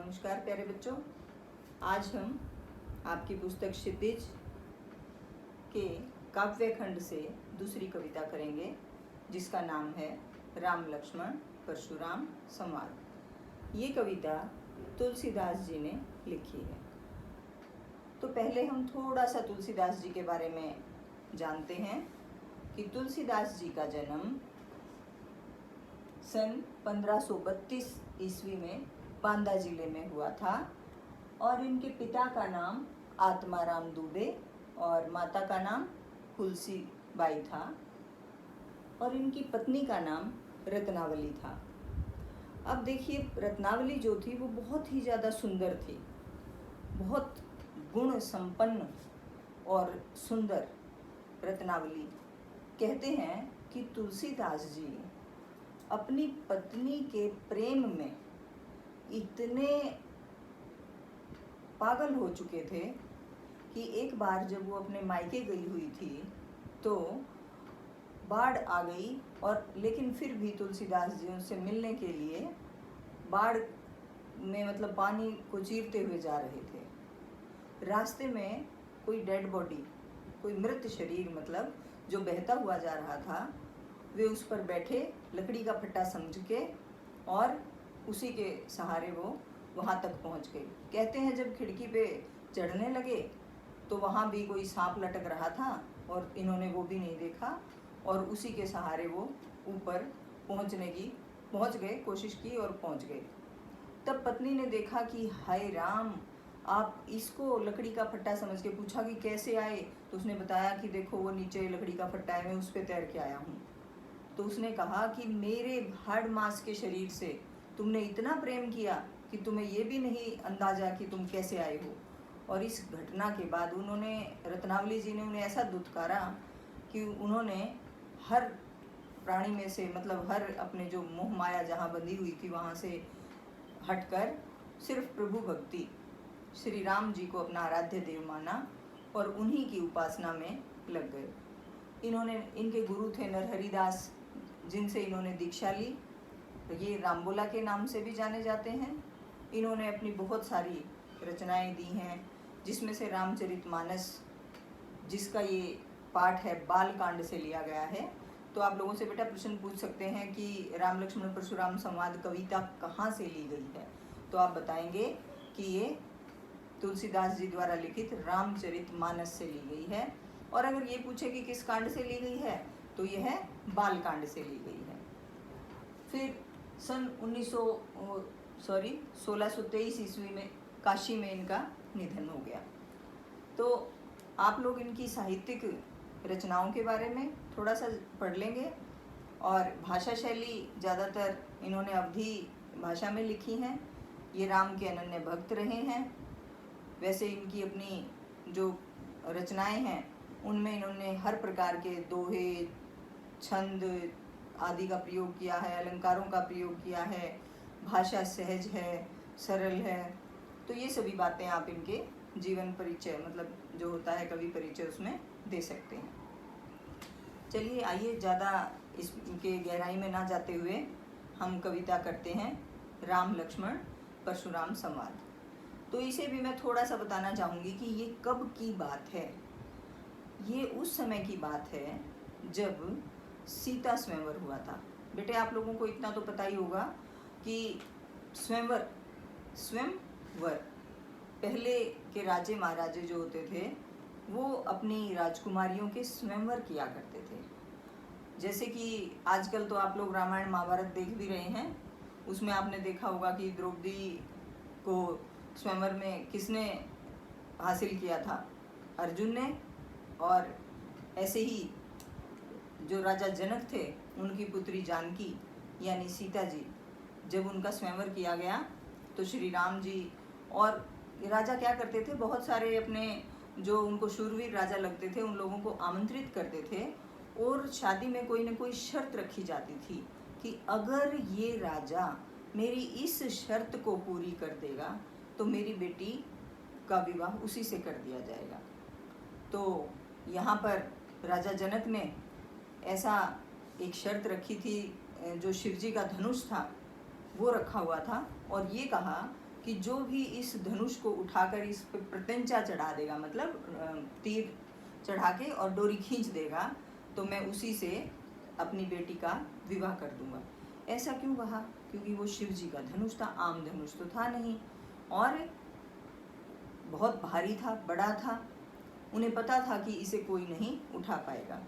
नमस्कार प्यारे बच्चों, आज हम आपकी पुस्तक क्षितिज के काव्य खंड से दूसरी कविता करेंगे जिसका नाम है राम लक्ष्मण परशुराम संवाद। ये कविता तुलसीदास जी ने लिखी है। तो पहले हम थोड़ा सा तुलसीदास जी के बारे में जानते हैं कि तुलसीदास जी का जन्म सन 1532 ईस्वी में बांदा जिले में हुआ था और इनके पिता का नाम आत्माराम दुबे और माता का नाम तुलसी बाई था और इनकी पत्नी का नाम रत्नावली था। अब देखिए, रत्नावली जो थी वो बहुत ही ज़्यादा सुंदर थी, बहुत गुण संपन्न और सुंदर रत्नावली। कहते हैं कि तुलसीदास जी अपनी पत्नी के प्रेम में इतने पागल हो चुके थे कि एक बार जब वो अपने मायके गई हुई थी तो बाढ़ आ गई, और लेकिन फिर भी तुलसीदास जी उनसे मिलने के लिए बाढ़ में मतलब पानी को चीरते हुए जा रहे थे। रास्ते में कोई डेड बॉडी, कोई मृत शरीर मतलब जो बहता हुआ जा रहा था, वे उस पर बैठे लकड़ी का फट्टा समझ के और उसी के सहारे वो वहाँ तक पहुँच गए। कहते हैं जब खिड़की पे चढ़ने लगे तो वहाँ भी कोई सांप लटक रहा था और इन्होंने वो भी नहीं देखा और उसी के सहारे वो ऊपर पहुँच गए, कोशिश की और पहुँच गए। तब पत्नी ने देखा कि हाय राम, आप इसको लकड़ी का फट्टा समझ के पूछा कि कैसे आए, तो उसने बताया कि देखो वो नीचे लकड़ी का फट्टा है, मैं उस पर तैर के आया हूँ। तो उसने कहा कि मेरे हाड़ मांस के शरीर से तुमने इतना प्रेम किया कि तुम्हें ये भी नहीं अंदाजा कि तुम कैसे आए हो। और इस घटना के बाद उन्होंने, रत्नावली जी ने उन्हें ऐसा दुत्कारा कि उन्होंने हर प्राणी में से मतलब हर अपने जो मोह माया जहाँ बंधी हुई थी वहाँ से हटकर सिर्फ प्रभु भक्ति, श्री राम जी को अपना आराध्य देव माना और उन्हीं की उपासना में लग गए। इनके गुरु थे नरहरिदास, जिनसे इन्होंने दीक्षा ली। तो ये रामबोला के नाम से भी जाने जाते हैं। इन्होंने अपनी बहुत सारी रचनाएं दी हैं, जिसमें से रामचरितमानस, जिसका ये पाठ है बाल कांड से लिया गया है। तो आप लोगों से बेटा प्रश्न पूछ सकते हैं कि राम लक्ष्मण परशुराम संवाद कविता कहाँ से ली गई है, तो आप बताएंगे कि ये तुलसीदास जी द्वारा लिखित रामचरितमानस से ली गई है। और अगर ये पूछे कि किस कांड से ली गई है, तो यह है बाल कांड से ली गई है। फिर सन 1623 ईस्वी में काशी में इनका निधन हो गया। तो आप लोग इनकी साहित्यिक रचनाओं के बारे में थोड़ा सा पढ़ लेंगे। और भाषा शैली ज़्यादातर इन्होंने अवधी भाषा में लिखी हैं। ये राम के अनन्य भक्त रहे हैं। वैसे इनकी अपनी जो रचनाएं हैं उनमें इन्होंने हर प्रकार के दोहे, छंद आदि का प्रयोग किया है, अलंकारों का प्रयोग किया है, भाषा सहज है, सरल है। तो ये सभी बातें आप इनके जीवन परिचय मतलब जो होता है कवि परिचय उसमें दे सकते हैं। चलिए आइए, ज़्यादा इसके गहराई में ना जाते हुए हम कविता करते हैं राम लक्ष्मण परशुराम संवाद। तो इसे भी मैं थोड़ा सा बताना चाहूँगी कि ये कब की बात है। ये उस समय की बात है जब सीता स्वयंवर हुआ था। बेटे आप लोगों को इतना तो पता ही होगा कि स्वयंवर पहले के राजे महाराजे जो होते थे वो अपनी राजकुमारियों के स्वयंवर किया करते थे। जैसे कि आजकल तो आप लोग रामायण महाभारत देख भी रहे हैं, उसमें आपने देखा होगा कि द्रौपदी को स्वयंवर में किसने हासिल किया था, अर्जुन ने। और ऐसे ही जो राजा जनक थे उनकी पुत्री जानकी यानी सीता जी, जब उनका स्वयंवर किया गया तो श्री राम जी और राजा क्या करते थे, बहुत सारे अपने जो उनको शूरवीर राजा लगते थे उन लोगों को आमंत्रित करते थे और शादी में कोई न कोई शर्त रखी जाती थी कि अगर ये राजा मेरी इस शर्त को पूरी कर देगा तो मेरी बेटी का विवाह उसी से कर दिया जाएगा। तो यहाँ पर राजा जनक ने ऐसा एक शर्त रखी थी, जो शिव जी का धनुष था वो रखा हुआ था और ये कहा कि जो भी इस धनुष को उठाकर इस पे प्रत्यंचा चढ़ा देगा, मतलब तीर चढ़ा के और डोरी खींच देगा, तो मैं उसी से अपनी बेटी का विवाह कर दूंगा। ऐसा क्यों कहा? क्योंकि वो शिव जी का धनुष था, आम धनुष तो था नहीं, और बहुत भारी था, बड़ा था। उन्हें पता था कि इसे कोई नहीं उठा पाएगा।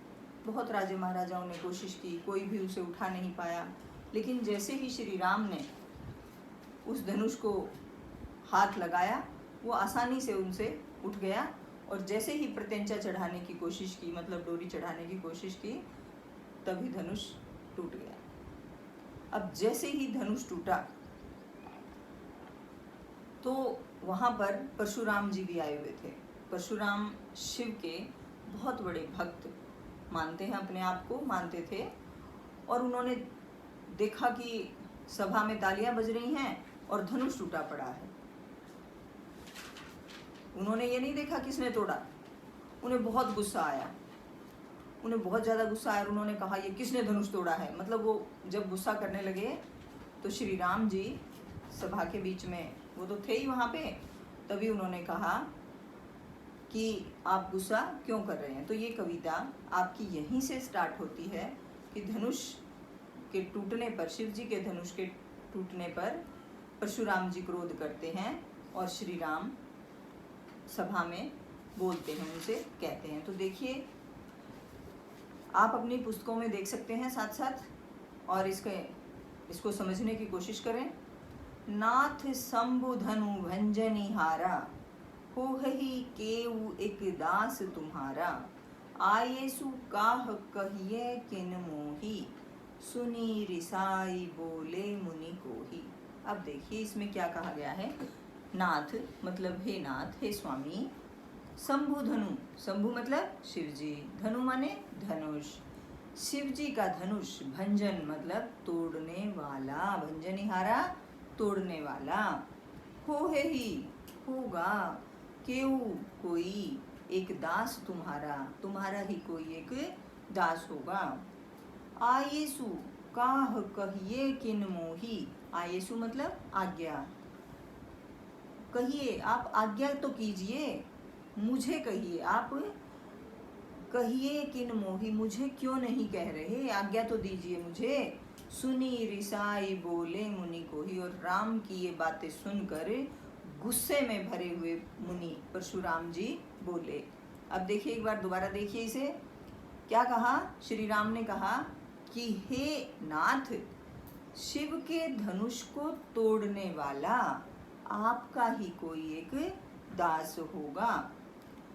बहुत राजे महाराजाओं ने कोशिश की, कोई भी उसे उठा नहीं पाया। लेकिन जैसे ही श्री राम ने उस धनुष को हाथ लगाया, वो आसानी से उनसे उठ गया, और जैसे ही प्रत्यंचा चढ़ाने की कोशिश की, मतलब डोरी चढ़ाने की कोशिश की, तभी धनुष टूट गया। अब जैसे ही धनुष टूटा तो वहाँ पर परशुराम जी भी आए हुए थे। परशुराम शिव के बहुत बड़े भक्त मानते हैं, अपने आप को मानते थे, और उन्होंने देखा कि सभा में तालियां बज रही हैं और धनुष टूटा पड़ा है। उन्होंने ये नहीं देखा किसने तोड़ा। उन्हें बहुत गुस्सा आया, उन्हें बहुत ज़्यादा गुस्सा आया। उन्होंने कहा ये किसने धनुष तोड़ा है। मतलब वो जब गुस्सा करने लगे तो श्री राम जी सभा के बीच में, वो तो थे ही वहाँ पे, तभी उन्होंने कहा कि आप गुस्सा क्यों कर रहे हैं। तो ये कविता आपकी यहीं से स्टार्ट होती है कि धनुष के टूटने पर, शिव जी के धनुष के टूटने पर परशुराम जी क्रोध करते हैं और श्री राम सभा में बोलते हैं, उनसे कहते हैं। तो देखिए, आप अपनी पुस्तकों में देख सकते हैं साथ साथ, और इसको समझने की कोशिश करें। नाथ शंभु धनु भंजनी हारा, हो ही केऊ एक दास तुम्हारा, आयेसु काह कहिए किन मोही, सुनी रिसाई बोले मुनि कोही। अब देखिए इसमें क्या कहा गया है। नाथ मतलब हे नाथ, हे स्वामी। शंभु धनु, शंभु मतलब शिव जी, धनु माने धनुष, शिव जी का धनुष। भंजन मतलब तोड़ने वाला, भंजनिहारा तोड़ने वाला। हो है ही होगा, केऊ कोई, एक दास तुम्हारा, तुम्हारा ही कोई एक दास होगा। आयेसु काह कहिए किन मोही, आयेसु मतलब आज्ञा, कहिए आप आज्ञा तो कीजिए, मुझे कहिए, आप कहिए किन मोही, मुझे क्यों नहीं कह रहे, आज्ञा तो दीजिए मुझे। सुनी रिसाई बोले मुनि कोही, और राम की ये बातें सुनकर गुस्से में भरे हुए मुनि परशुराम जी बोले। अब देखिए, एक बार दोबारा देखिए इसे। क्या कहा? श्री राम ने कहा कि हे नाथ, शिव के धनुष को तोड़ने वाला आपका ही कोई एक दास होगा,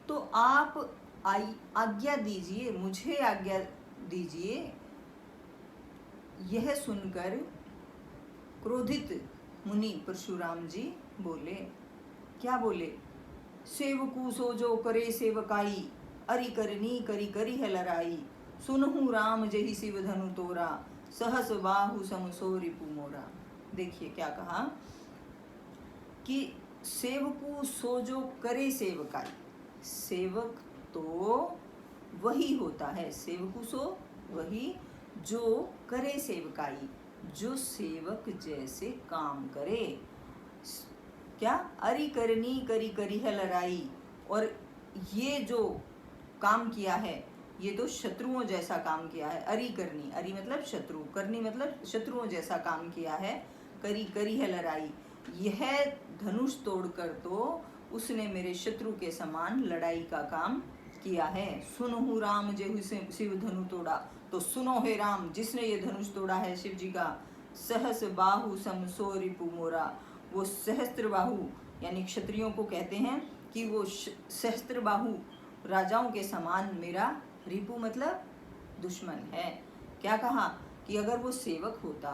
तो आप आज्ञा दीजिए, मुझे आज्ञा दीजिए। यह सुनकर क्रोधित मुनि परशुराम जी बोले। क्या बोले? सेवकू सो जो करे सेवकाई, अरि करनी करी करी है लड़ाई, सुनहु राम जहि शिव धनु तोरा, सहस बाहु समसो रिपु मोरा। देखिए क्या कहा कि सेवकू सो जो करे सेवकाई, सेवक तो वही होता है, सेवकू सो वही जो करे सेवकाई, जो सेवक जैसे काम करे। क्या? अरि करनी करी करी है लड़ाई, और ये जो काम किया है ये तो शत्रुओं जैसा काम किया है। अरि करनी, अरि मतलब शत्रु, करनी मतलब शत्रुओं जैसा काम किया है। करी करी है लड़ाई, यह धनुष तोड़कर तो उसने मेरे शत्रु के समान लड़ाई का काम किया है। सुनहु राम जेहु शिव धनु तोड़ा, तो सुनो हे राम, जिसने ये धनुष तोड़ा है शिव जी का। सहस बाहु समसो रिपु मोरा, वो सहस्त्र बाहु यानी क्षत्रियों को कहते हैं कि वो सहस्त्र बाहु राजाओं के समान मेरा रिपु मतलब दुश्मन है। क्या कहा कि अगर वो सेवक होता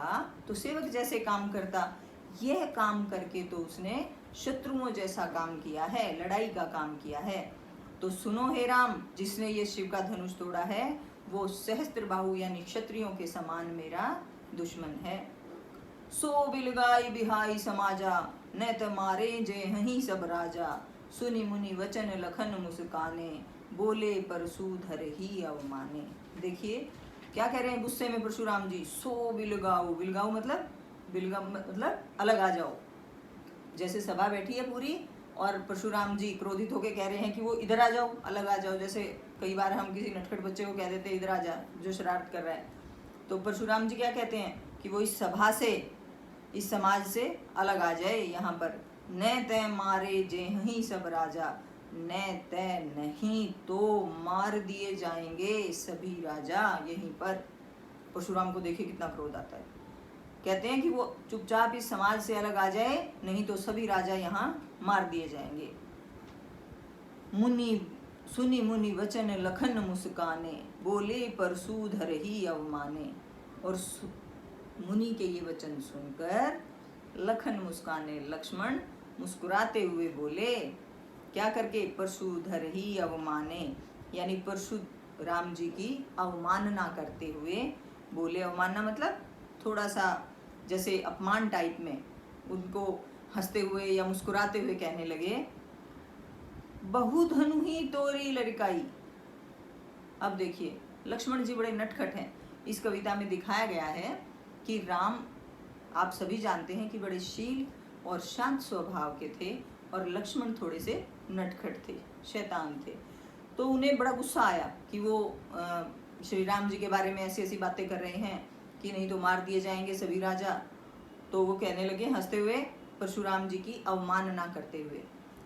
तो सेवक जैसे काम करता, यह काम करके तो उसने शत्रुओं जैसा काम किया है, लड़ाई का काम किया है। तो सुनो हे राम, जिसने ये शिव का धनुष तोड़ा है वो सहस्त्र बाहु यानी क्षत्रियों के समान मेरा दुश्मन है। सो बिलगाई बिहाई समाजा, न त मारे जय हही सब राजा, सुनि मुनि वचन लखन मुस्काने, बोले परशुधर ही अवमाने। देखिए क्या कह रहे हैं गुस्से में परशुराम जी। सो बिलगाऊ, बिलगाऊ मतलब बिलगा मतलब अलग आ जाओ, जैसे सभा बैठी है पूरी और परशुराम जी क्रोधित होकर कह रहे हैं कि वो इधर आ जाओ, अलग आ जाओ। जैसे कई बार हम किसी नटखट बच्चे को कह देते हैं इधर आ जा, जो शरारत कर रहा है। तो परशुराम जी क्या कहते हैं कि वो इस सभा से, इस समाज से अलग आ जाए। यहाँ पर न तय मारे जेहि सब राजा, न तय नहीं तो मार दिए जाएंगे सभी राजा। यहीं पर परशुराम को देखिए कितना क्रोध आता है। कहते हैं कि वो चुपचाप इस समाज से अलग आ जाए, नहीं तो सभी राजा यहाँ मार दिए जाएंगे। मुनि सुनि मुनि वचन लखन मुस्काने, बोले परशुधर ही अवमाने। और मुनि के ये वचन सुनकर लखन मुस्काने, लक्ष्मण मुस्कुराते हुए बोले, क्या करके, परशुधर ही अवमाने, यानी परशुराम जी की अवमानना करते हुए बोले। अवमानना मतलब थोड़ा सा जैसे अपमान टाइप में, उनको हंसते हुए या मुस्कुराते हुए कहने लगे, बहु धनु ही तोरी लड़काई। अब देखिए लक्ष्मण जी बड़े नटखट हैं। इस कविता में दिखाया गया है कि राम, आप सभी जानते हैं कि बड़े शील और शांत स्वभाव के थे, और लक्ष्मण थोड़े से नटखट थे, शैतान थे। तो उन्हें बड़ा गुस्सा आया कि वो श्री राम जी के बारे में ऐसी ऐसी बातें कर रहे हैं कि नहीं तो मार दिए जाएंगे सभी राजा। तो वो कहने लगे हंसते हुए, परशुराम जी की अवमानना करते हुए,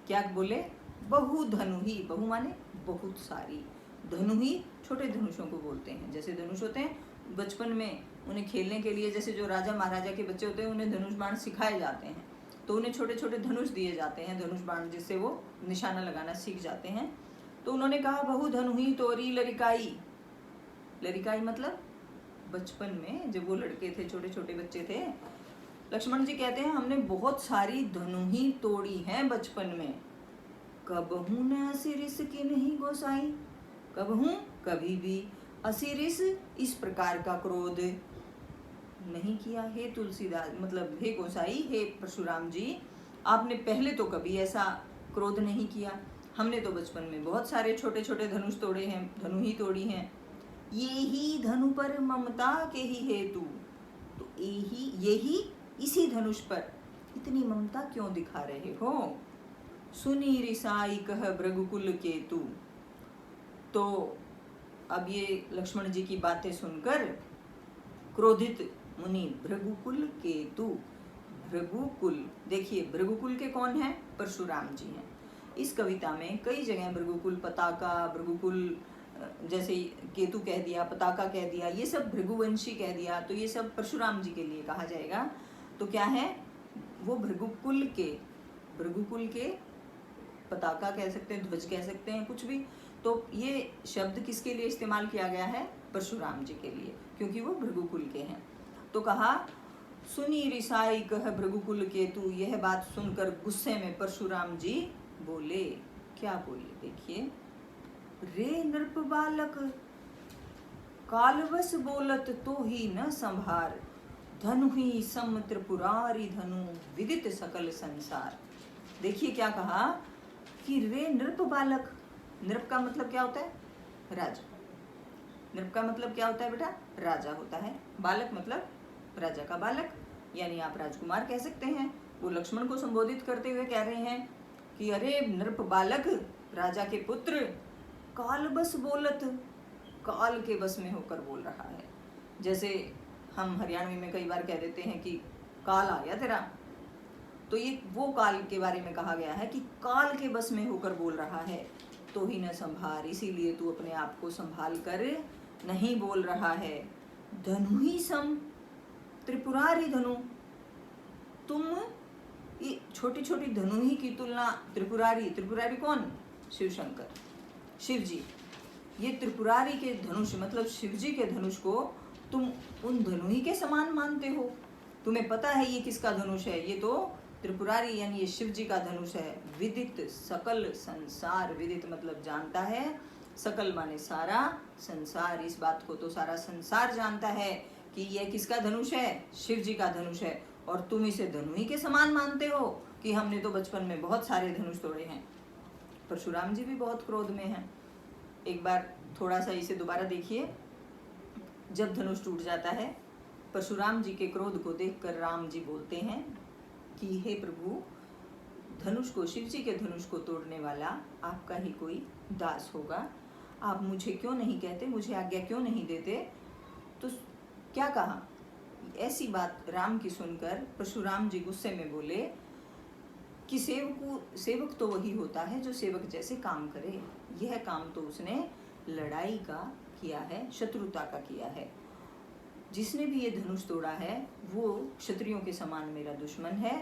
क्या बोले, बहु धनु ही, बहु माने बहुत सारी, धनु ही छोटे धनुषों को बोलते हैं। जैसे धनुष होते हैं बचपन में, उन्हें खेलने के लिए, जैसे जो राजा महाराजा के बच्चे होते हैं उन्हें धनुष बाण सिखाए जाते हैं, तो उन्हें छोटे छोटे धनुष दिए जाते हैं, धनुष बाण, जिससे वो निशाना लगाना सीख जाते हैं। तो उन्होंने कहा बहु धनु ही तोरी लड़काई। लड़काई मतलब बचपन में जब वो लड़के थे, छोटे छोटे बच्चे थे, लक्ष्मण जी कहते हैं हमने बहुत सारी धनु ही तोड़ी हैं बचपन में। कबहू न असिरिस की नहीं गोसाई, कबहू कभी भी असिरिस इस प्रकार का क्रोध नहीं किया। हे तुलसीदास, मतलब हे गोसाई, हे परशुराम जी, आपने पहले तो कभी ऐसा क्रोध नहीं किया। हमने तो बचपन में बहुत सारे छोटे छोटे धनुष तोड़े हैं, धनु ही तोड़ी हैं। ये ही धनु पर ममता के ही हेतु, तो यही इसी धनुष पर इतनी ममता क्यों दिखा रहे हो। सुनी रिसाई कह भृगुकुल केतु। तो अब ये लक्ष्मण जी की बातें सुनकर क्रोधित मुनि, भृगुकुल केतु, भृगुकुल, देखिए भृगुकुल के कौन है, परशुराम जी हैं। इस कविता में कई जगह भृगुकुल, पताका, भृगुकुल, जैसे केतु कह दिया, पताका कह दिया, ये सब भृगुवंशी कह दिया, तो ये सब परशुराम जी के लिए कहा जाएगा। तो क्या है वो, भृगुकुल के पताका कह सकते हैं, ध्वज कह सकते हैं, कुछ भी। तो ये शब्द किसके लिए इस्तेमाल किया गया है, परशुराम जी के लिए, क्योंकि वो भृगुकुल के हैं। तो कहा सुनी रिसाई कह भृगुकुल केतु। यह बात सुनकर गुस्से में परशुराम जी बोले, क्या बोले, देखिए, रे नृप बालक कालवश बोलत तो ही न संभार, धनु ही सम त्रिपुरारी धनु विदित सकल संसार। देखिए क्या कहा कि रे नृप बालक, नृप का मतलब क्या होता है, राजा। नृप का मतलब क्या होता है बेटा, राजा होता है। बालक मतलब राजा का बालक, यानी आप राजकुमार कह सकते हैं। वो लक्ष्मण को संबोधित करते हुए कह रहे हैं कि अरे नृप बालक, राजा के पुत्र, काल बस बोलत, काल के बस में होकर बोल रहा है। जैसे हम हरियाणवी में कई बार कह देते हैं कि काल आ गया तेरा, तो ये वो काल के बारे में कहा गया है कि काल के बस में होकर बोल रहा है। तो ही न संभार, इसीलिए तू अपने आप को संभाल कर नहीं बोल रहा है। धनु ही सम त्रिपुरारी धनु, तुम ये छोटी छोटी धनु ही की तुलना, त्रिपुरारी कौन, शिव शंकर, शिव जी। ये त्रिपुरारी के धनुष मतलब शिव जी के धनुष को तुम उन धनु ही के समान मानते हो। तुम्हें पता है ये किसका धनुष है, ये तो त्रिपुरारी यानी ये शिव जी का धनुष है। विदित सकल संसार, विदित मतलब जानता है, सकल माने सारा, संसार इस बात को तो सारा संसार जानता है कि यह किसका धनुष है, शिव जी का धनुष है। और तुम इसे धनु ही के समान मानते हो कि हमने तो बचपन में बहुत सारे धनुष तोड़े हैं। परशुराम जी भी बहुत क्रोध में हैं। एक बार थोड़ा सा इसे दोबारा देखिए। जब धनुष टूट जाता है, परशुराम जी के क्रोध को देखकर राम जी बोलते हैं कि हे प्रभु, धनुष को, शिव जी के धनुष को तोड़ने वाला आपका ही कोई दास होगा। आप मुझे क्यों नहीं कहते, मुझे आज्ञा क्यों नहीं देते? तो क्या कहा? ऐसी बात राम की सुनकर परशुराम जी गुस्से में बोले कि सेवक तो वही होता है जो सेवक जैसे काम करे। यह काम तो उसने लड़ाई का किया है, शत्रुता का किया है। जिसने भी ये धनुष तोड़ा है वो क्षत्रियों के समान मेरा दुश्मन है।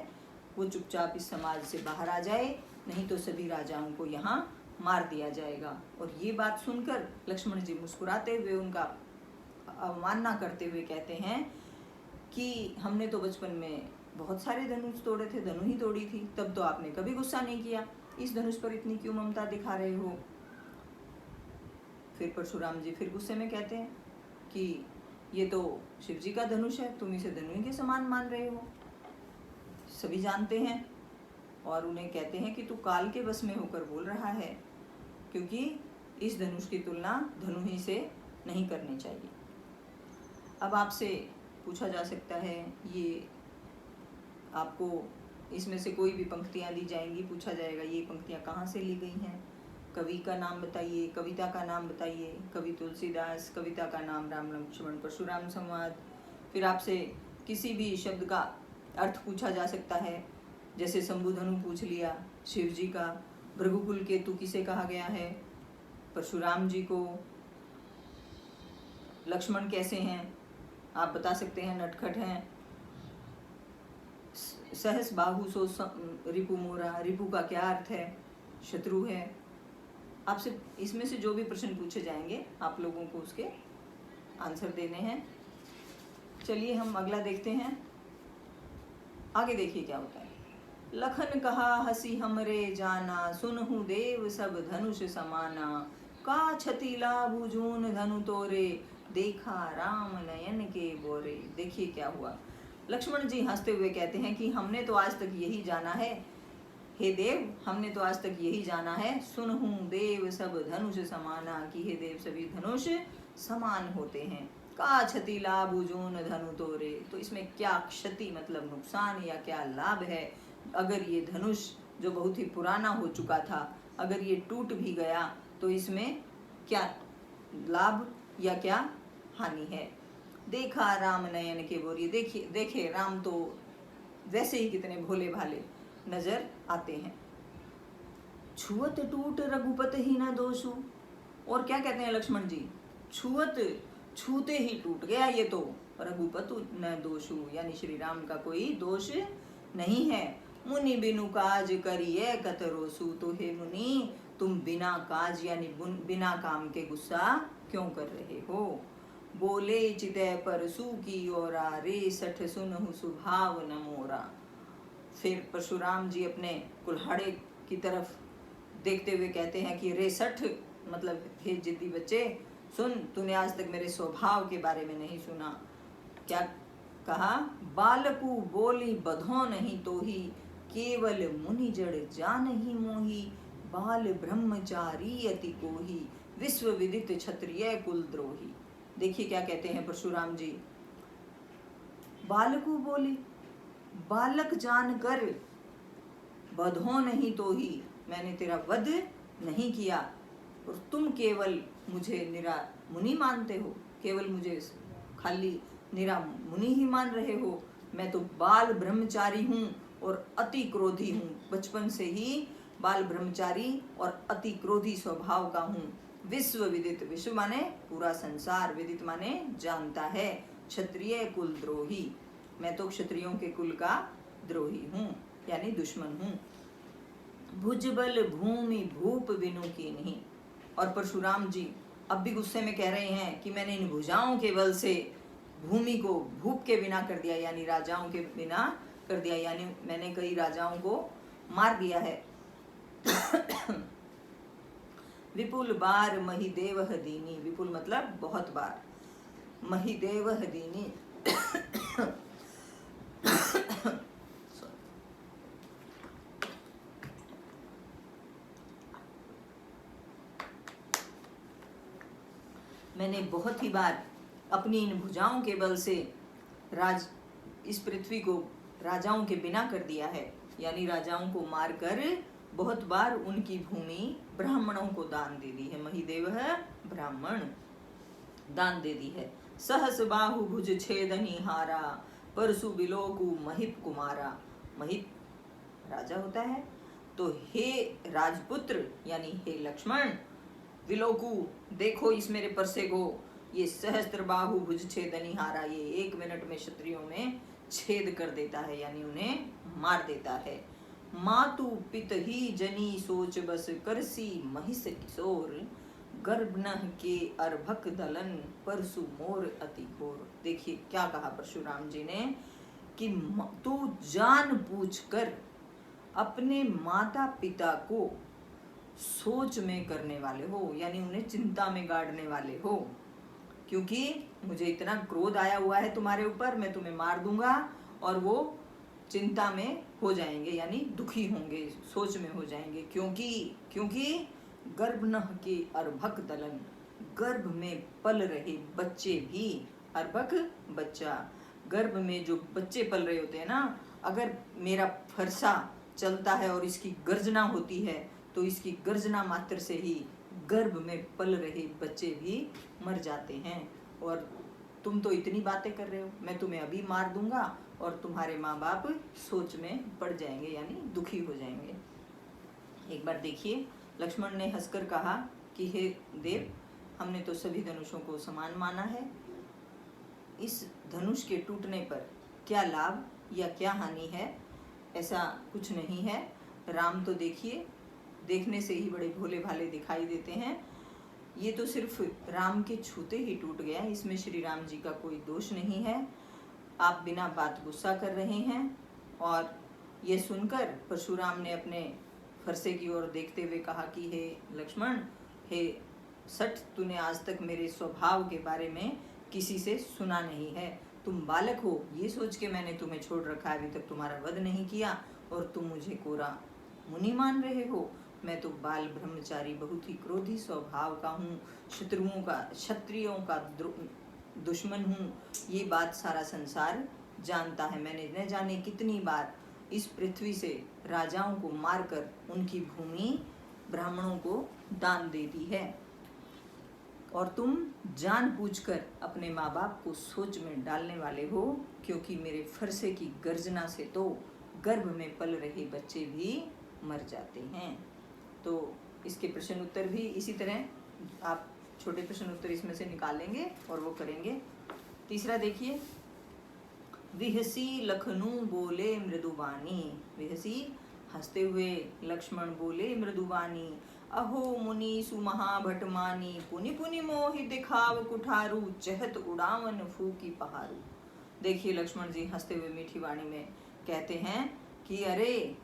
वो चुपचाप इस समाज से बाहर आ जाए, नहीं तो सभी राजाओं को यहाँ मार दिया जाएगा। और ये बात सुनकर लक्ष्मण जी मुस्कुराते हुए, उनका अवमानना करते हुए कहते हैं कि हमने तो बचपन में बहुत सारे धनुष तोड़े थे, धनु ही तोड़ी थी, तब तो आपने कभी गुस्सा नहीं किया। इस धनुष पर इतनी क्यों ममता दिखा रहे हो? फिर परशुराम जी फिर गुस्से में कहते हैं कि ये तो शिव जी का धनुष है, तुम इसे धनु के समान मान रहे हो। सभी जानते हैं और उन्हें कहते हैं कि तू काल के वश में होकर बोल रहा है, क्योंकि इस धनुष की तुलना धनु ही से नहीं करनी चाहिए। अब आपसे पूछा जा सकता है, ये आपको इसमें से कोई भी पंक्तियां दी जाएंगी, पूछा जाएगा ये पंक्तियां कहाँ से ली गई हैं, कवि का नाम बताइए, कविता का नाम बताइए। कवि तुलसीदास, कविता का नाम राम लक्ष्मण परशुराम संवाद। फिर आपसे किसी भी शब्द का अर्थ पूछा जा सकता है, जैसे शंभुधनु पूछ लिया शिव जी का, भृगुकुल केतु किसे कहा गया है, परशुराम जी को, लक्ष्मण कैसे हैं आप बता सकते हैं, नटखट हैं, सहस बाहु सो रिपु मोरा, रिपु का क्या अर्थ है, शत्रु है। आपसे इसमें से जो भी प्रश्न पूछे जाएंगे आप लोगों को उसके आंसर देने हैं। चलिए हम अगला देखते हैं। आगे देखिए क्या होता है। लखन कहा हसी हमरे जाना, सुनहु देव सब धनुष समाना, का छति लाभु जून धनु तोरे, देखा राम नयन के बोरे। देखिए क्या हुआ। लक्ष्मण जी हंसते हुए कहते हैं कि हमने तो आज तक यही जाना है, हे देव हमने तो आज तक यही जाना है, सुनहूं देव सब धनुष समाना, कि हे देव सभी धनुष समान होते हैं। का क्षति लाभ जून धनु तोरे, तो इसमें क्या क्षति मतलब नुकसान या क्या लाभ है? अगर ये धनुष जो बहुत ही पुराना हो चुका था, अगर ये टूट भी गया तो इसमें क्या लाभ या क्या हानि है? देखा राम नयन के बोरिए, देखिए देखे राम तो वैसे ही कितने भोले भाले नजर आते हैं। छुअत टूट रघुपत ही न दोषु, और क्या कहते हैं लक्ष्मण जी, छुअत छूते ही टूट गया ये तो, रघुपत न दोषु, यानी श्री राम का कोई दोष नहीं है। मुनि बिनु काज करिए कतरोसु, तो हे मुनि तुम बिना काज यानी बिना काम के गुस्सा क्यों कर रहे हो? बोले चितय परसु की ओरा, रे सठ सुनहु सुभाव न मोरा। फिर परशुराम जी अपने कुल्हाड़े की तरफ देखते हुए कहते हैं कि रे सठ मतलब हे जिद्दी बच्चे, सुन, तूने आज तक मेरे स्वभाव के बारे में नहीं सुना। क्या कहा? बालकू बोली बधो नहीं तो ही, केवल मुनि जड़ जान ही मोही, बाल ब्रह्मचारी अति कोही, विश्व विदित क्षत्रिय कुलद्रोही। देखिए क्या कहते हैं परशुराम जी, बालकू बोली, बालक जानकर, बधो नहीं तो ही, मैंने तेरा वध नहीं किया, और तुम केवल मुझे निरा मुनि मानते हो, केवल मुझे खाली निरा मुनि ही मान रहे हो। मैं तो बाल ब्रह्मचारी हूँ और अति क्रोधी हूँ, बचपन से ही बाल ब्रह्मचारी और अति क्रोधी स्वभाव का हूँ। विश्व विदित, विश्व माने पूरा संसार, विदित माने जानता है, क्षत्रिय कुल द्रोही, मैं तो क्षत्रियों के कुल का द्रोही हूँ यानी दुश्मन हूँ। भुजबल भूमि भूप बिनु की नहीं, और परशुराम जी अब भी गुस्से में कह रहे हैं कि मैंने इन भुजाओं के बल से भूमि को भूप के बिना कर दिया, यानी राजाओं के बिना कर दिया, यानी मैंने कई राजाओं को मार दिया है। विपुल बार महिदेव हदीनी, विपुल मतलब बहुत बार, महिदेव हदीनी मैंने बहुत ही बार अपनी इन भुजाओं के बल से इस पृथ्वी को राजाओं के बिना कर दिया है। यानी राजाओं को मारकर बहुत बार उनकी भूमि ब्राह्मणों को दान दे दी है। महिदेव है ब्राह्मण, दान दे दी है। सहस बाहु भुज छेदनी हारा, परसु बिलोकु महिप कुमारा। महिप राजा होता है। तो हे राजपुत्र यानी हे लक्ष्मण, विलोकु देखो इस मेरे परसे को, ये सहस्त्र बाहु भुज छेदनी हारा, ये 1 मिनट में क्षत्रियों में छेद कर देता है, यानी उन्हें मार देता है। मातु पित ही जनी सोच बस, करसी महिष किशोर, गर्भनह के अर्भक दलन, परसु मोर अति घोर। देखिए क्या कहा परशुराम जी ने कि तू जान पूछ कर अपने माता पिता को सोच में करने वाले हो, यानी उन्हें चिंता में गाड़ने वाले हो, क्योंकि मुझे इतना क्रोध आया हुआ है तुम्हारे ऊपर, मैं तुम्हें मार दूंगा और वो चिंता में हो जाएंगे, यानी दुखी होंगे, सोच में हो जाएंगे। क्योंकि गर्भनह के अर्भक दलन, गर्भ में पल रहे बच्चे भी, अर्भक बच्चा, गर्भ में जो बच्चे पल रहे होते हैं ना, अगर मेरा फरसा चलता है और इसकी गर्जना होती है तो इसकी गर्जना मात्र से ही गर्भ में पल रहे बच्चे भी मर जाते हैं। और तुम तो इतनी बातें कर रहे हो, मैं तुम्हें अभी मार दूंगा और तुम्हारे माँ बाप सोच में पड़ जाएंगे, यानी दुखी हो जाएंगे। एक बार देखिए, लक्ष्मण ने हंसकर कहा कि हे देव, हमने तो सभी धनुषों को समान माना है, इस धनुष के टूटने पर क्या लाभ या क्या हानि है? ऐसा कुछ नहीं है। राम तो देखिए, देखने से ही बड़े भोले भाले दिखाई देते हैं, ये तो सिर्फ राम के छूते ही टूट गया, इसमें श्री राम जी का कोई दोष नहीं है। आप बिना बात गुस्सा कर रहे हैं। और ये सुनकर परशुराम ने अपने फरसे की ओर देखते हुए कहा कि हे लक्ष्मण, हे सठ, तूने आज तक मेरे स्वभाव के बारे में किसी से सुना नहीं है। तुम बालक हो ये सोच के मैंने तुम्हें छोड़ रखा है, अभी तक तुम्हारा वध नहीं किया और तुम मुझे कोरा मुनि मान रहे हो। मैं तो बाल ब्रह्मचारी, बहुत ही क्रोधी स्वभाव का हूँ, क्षत्रियों का दुश्मन हूँ। ये बात सारा संसार जानता है। मैंने न जाने कितनी बार इस पृथ्वी से राजाओं को मारकर उनकी भूमि ब्राह्मणों को दान दे दी है, और तुम जानबूझकर अपने माँ बाप को सोच में डालने वाले हो, क्योंकि मेरे फरसे की गर्जना से तो गर्भ में पल रहे बच्चे भी मर जाते हैं। तो इसके प्रश्न उत्तर भी इसी तरह आप छोटे प्रश्न उत्तर इसमें से निकालेंगे और वो करेंगे। तीसरा देखिए, विहसी लखनू बोले मृदुबानी। विहसी हंसते हुए लक्ष्मण बोले मृदुबानी, अहो मुनि सुमहाभटमानी, पुनि पुनि मोहि दिखाव कुठारू, चहत उड़ावन फूकी पहाड़ू। देखिए लक्ष्मण जी हंसते हुए मीठी वाणी में कहते हैं कि अरे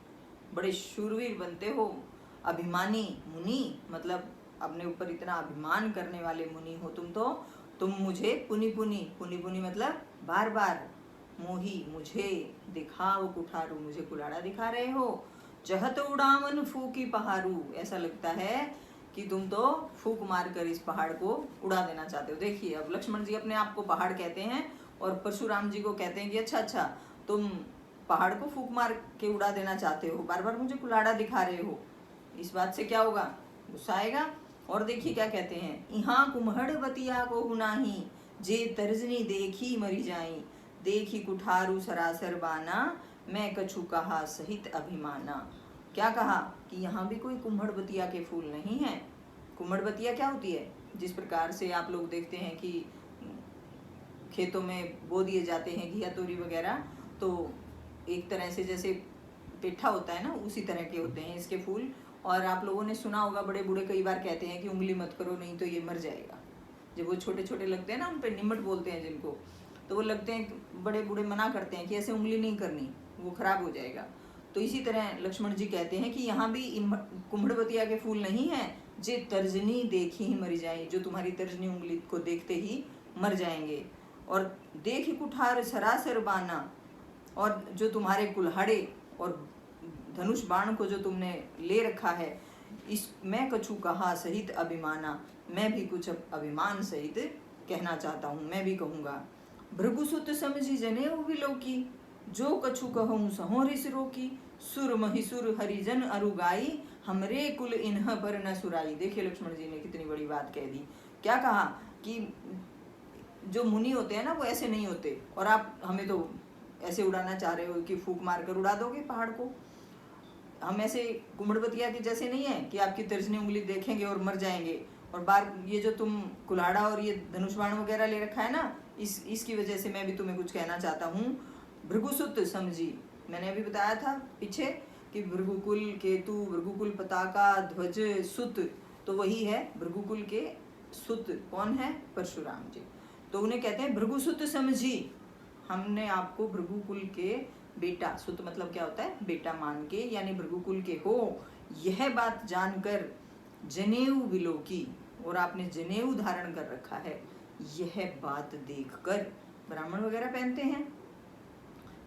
बड़े शूरवीर बनते हो, अभिमानी मुनि, मतलब अपने ऊपर इतना अभिमान करने वाले मुनि हो तुम। तो तुम मुझे पुनि पुनि मतलब बार बार, मोही मुझे, दिखाव कुठारू मुझे कुलाड़ा दिखा रहे हो, चहत उड़ावन फूकी पहाड़ू, ऐसा लगता है कि तुम तो फूक मार कर इस पहाड़ को उड़ा देना चाहते हो। देखिए अब लक्ष्मण जी अपने आप को पहाड़ कहते हैं और परशुराम जी को कहते हैं कि अच्छा तुम पहाड़ को फूक मार के उड़ा देना चाहते हो, बार बार मुझे कुलाड़ा दिखा रहे हो, इस बात से क्या होगा? गुस्सा आएगा। और देखिए क्या कहते हैं, यहाँ कुम्हड़ बतिया को हुनाही, जे तर्जनी देखी मरी जाई, देखी कुठारू सरासर बाना, मैं कछु कहा सहित अभिमाना। क्या कहा कि यहाँ भी कोई कुम्हड़ बतिया के फूल नहीं है। कुम्हड़ बतिया क्या होती है? जिस प्रकार से आप लोग देखते हैं कि खेतों में बो दिए जाते हैं घिया तोरी वगैरह, तो एक तरह से जैसे पेठा होता है ना, उसी तरह के होते हैं इसके फूल। और आप लोगों ने सुना होगा, बड़े बूढ़े कई बार कहते हैं कि उंगली मत करो नहीं तो ये मर जाएगा। जब वो छोटे छोटे लगते हैं ना, उन पर निमट बोलते हैं जिनको, तो वो लगते हैं, बड़े बूढ़े मना करते हैं कि ऐसे उंगली नहीं करनी, वो खराब हो जाएगा। तो इसी तरह लक्ष्मण जी कहते हैं कि यहाँ भी कुम्हड़बतिया के फूल नहीं है, जे तर्जनी देखी ही मरी जाए, जो तुम्हारी तर्जनी उंगली को देखते ही मर जाएंगे। और देखी कुठार सरासर बाना, और जो तुम्हारे कुल्हाड़े और धनुष बाण को जो तुमने ले रखा है, इस मैं कछु कहा सहित अभिमाना, मैं भी कुछ अभिमान सहित कहना चाहता हूँ, मैं भी कहूँगा। भृगुसुत समझी जने विलोकी, जो कछु कहूँ सहो रिस रोकी, सुर महिसुर हरिजन अरुगाई, हमरे कुल इन्ह पर न सुराई। देखिए लक्ष्मण जी ने कितनी बड़ी बात कह दी। क्या कहा कि जो मुनि होते हैं ना वो ऐसे नहीं होते, और आप हमें तो ऐसे उड़ाना चाह रहे हो कि फूंक मार कर उड़ा दोगे पहाड़ को। हम ऐसे कुमड़बतिया के जैसे नहीं है कि आपकी तर्जनी उंगली देखेंगे और मर जाएंगे। और बार ये जो तुम कुल्हाड़ा और ये धनुष बाण वगैरह ले रखा है ना, इसकी वजह से मैं भी तुम्हें कुछ कहना चाहता हूँ। भृगुसुत समझी, मैंने अभी बताया था पीछे कि भृगुकुल केतु, भृगुकुल पताका, ध्वज, सुत, तो वही है भृगुकुल के सुत। कौन है? परशुराम जी। तो उन्हें कहते हैं भृगुसुत समझी, हमने आपको भृगुकुल के बेटा, सुत मतलब क्या होता है? बेटा मान के, यानी भृगुकुल के हो, यह बात जानकर जनेऊ विलोकी, और आपने जनेऊ धारण कर रखा है, यह बात देखकर। ब्राह्मण वगैरह पहनते हैं,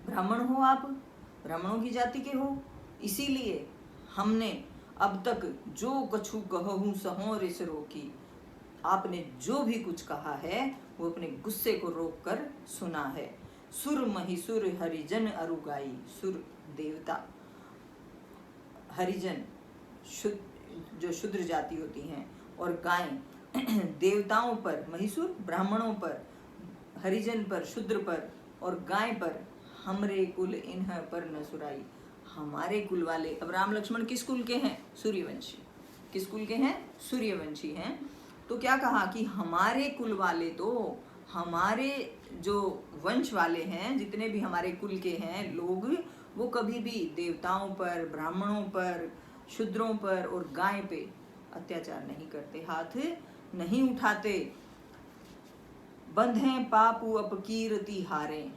ब्राह्मण हो आप, ब्राह्मणों की जाति के हो, इसीलिए हमने अब तक जो कछु कहूँ सहो रिस रोकी, आपने जो भी कुछ कहा है वो अपने गुस्से को रोक कर सुना है। सुर महिसुर हरिजन अरुगाई, सुर देवता, हरिजन जो शूद्र जाति होती हैं, और गायें देवताओं पर, महिसुर ब्राह्मणों पर, हरिजन पर शूद्र पर, और गाय पर, हमरे कुल इन्ह पर न सुराई, हमारे कुल वाले। अब राम लक्ष्मण किस कुल के हैं? सूर्यवंशी। किस कुल के हैं? सूर्यवंशी हैं। तो क्या कहा कि हमारे कुल वाले, तो हमारे जो वंश वाले हैं, जितने भी हमारे कुल के हैं लोग, वो कभी भी देवताओं पर, ब्राह्मणों पर, शूद्रों पर और गाय पे अत्याचार नहीं करते, हाथ नहीं उठाते। बंधें पापु अपकीर्ति हारें,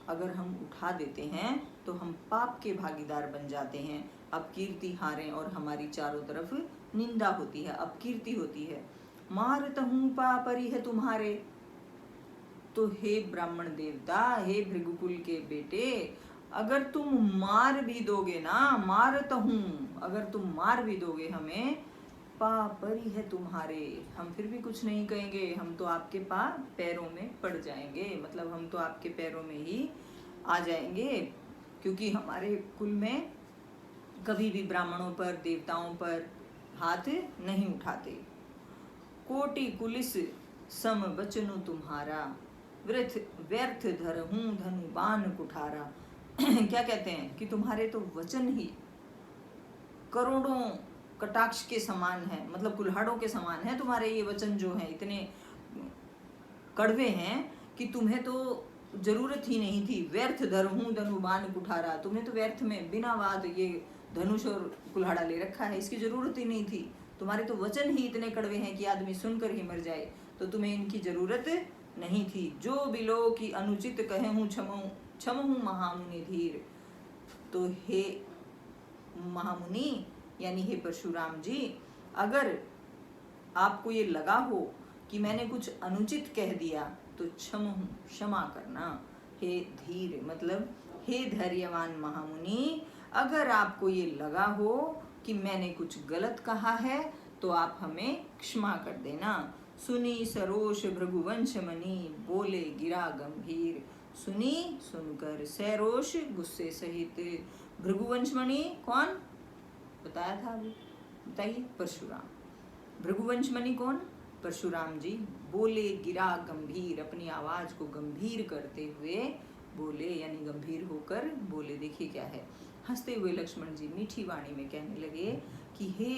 अगर हम उठा देते हैं तो हम पाप के भागीदार बन जाते हैं। अपकीर्ति हारें, और हमारी चारों तरफ निंदा होती है, अपकीर्ति होती है। मारत हूँ पापरी है तुम्हारे, तो हे ब्राह्मण देवता, हे भृगुकुल के बेटे, अगर तुम मार भी दोगे ना, मारत हूँ, अगर तुम मार भी दोगे हमें, पापरी है तुम्हारे, हम फिर भी कुछ नहीं कहेंगे, हम तो आपके पैरों में पड़ जाएंगे, मतलब हम तो आपके पैरों में ही आ जाएंगे, क्योंकि हमारे कुल में कभी भी ब्राह्मणों पर, देवताओं पर हाथ नहीं उठाते। कोटि कुलिस सम बचनु तुम्हारा, व्यर्थ धरहूं धनु बाण कुठारा। क्या कहते हैं कि तुम्हारे तो वचन ही करोड़ों कटाक्ष के समान है, मतलब कुल्हाड़ों के समान है तुम्हारे ये वचन जो हैं, इतने कड़वे हैं कि तुम्हें तो जरूरत ही नहीं थी। व्यर्थ धरहूं धनु बाण कुठारा, तुम्हें तो व्यर्थ में बिना वाद ये धनुष और कुल्हाड़ा ले रखा है, इसकी जरूरत ही नहीं थी। तुम्हारे तो वचन ही इतने कड़वे हैं कि आदमी सुनकर ही मर जाए, तो तुम्हें इनकी जरूरत नहीं थी। जो बिलो की अनुचित कहे हूँ क्षमहूँ महामुनि धीर, तो हे महामुनि यानी हे परशुराम जी, अगर आपको ये लगा हो कि मैंने कुछ अनुचित कह दिया तो क्षमहूँ, क्षमा करना। हे धीर मतलब हे धैर्यवान महामुनि, अगर आपको ये लगा हो कि मैंने कुछ गलत कहा है तो आप हमें क्षमा कर देना। सुनी सरोष भृगुवंश मणि, बोले गिरा गंभीर, सुनी सुनकर सरोष गुस्से सहित, भृगुवंश मणि कौन बताया था अभी, बताइए? परशुराम। भृगुवंश मणि कौन? परशुराम जी। बोले गिरा गंभीर, अपनी आवाज को गंभीर करते हुए बोले, यानी गंभीर होकर बोले। देखिए क्या है, हंसते हुए लक्ष्मण जी मीठी वाणी में कहने लगे कि हे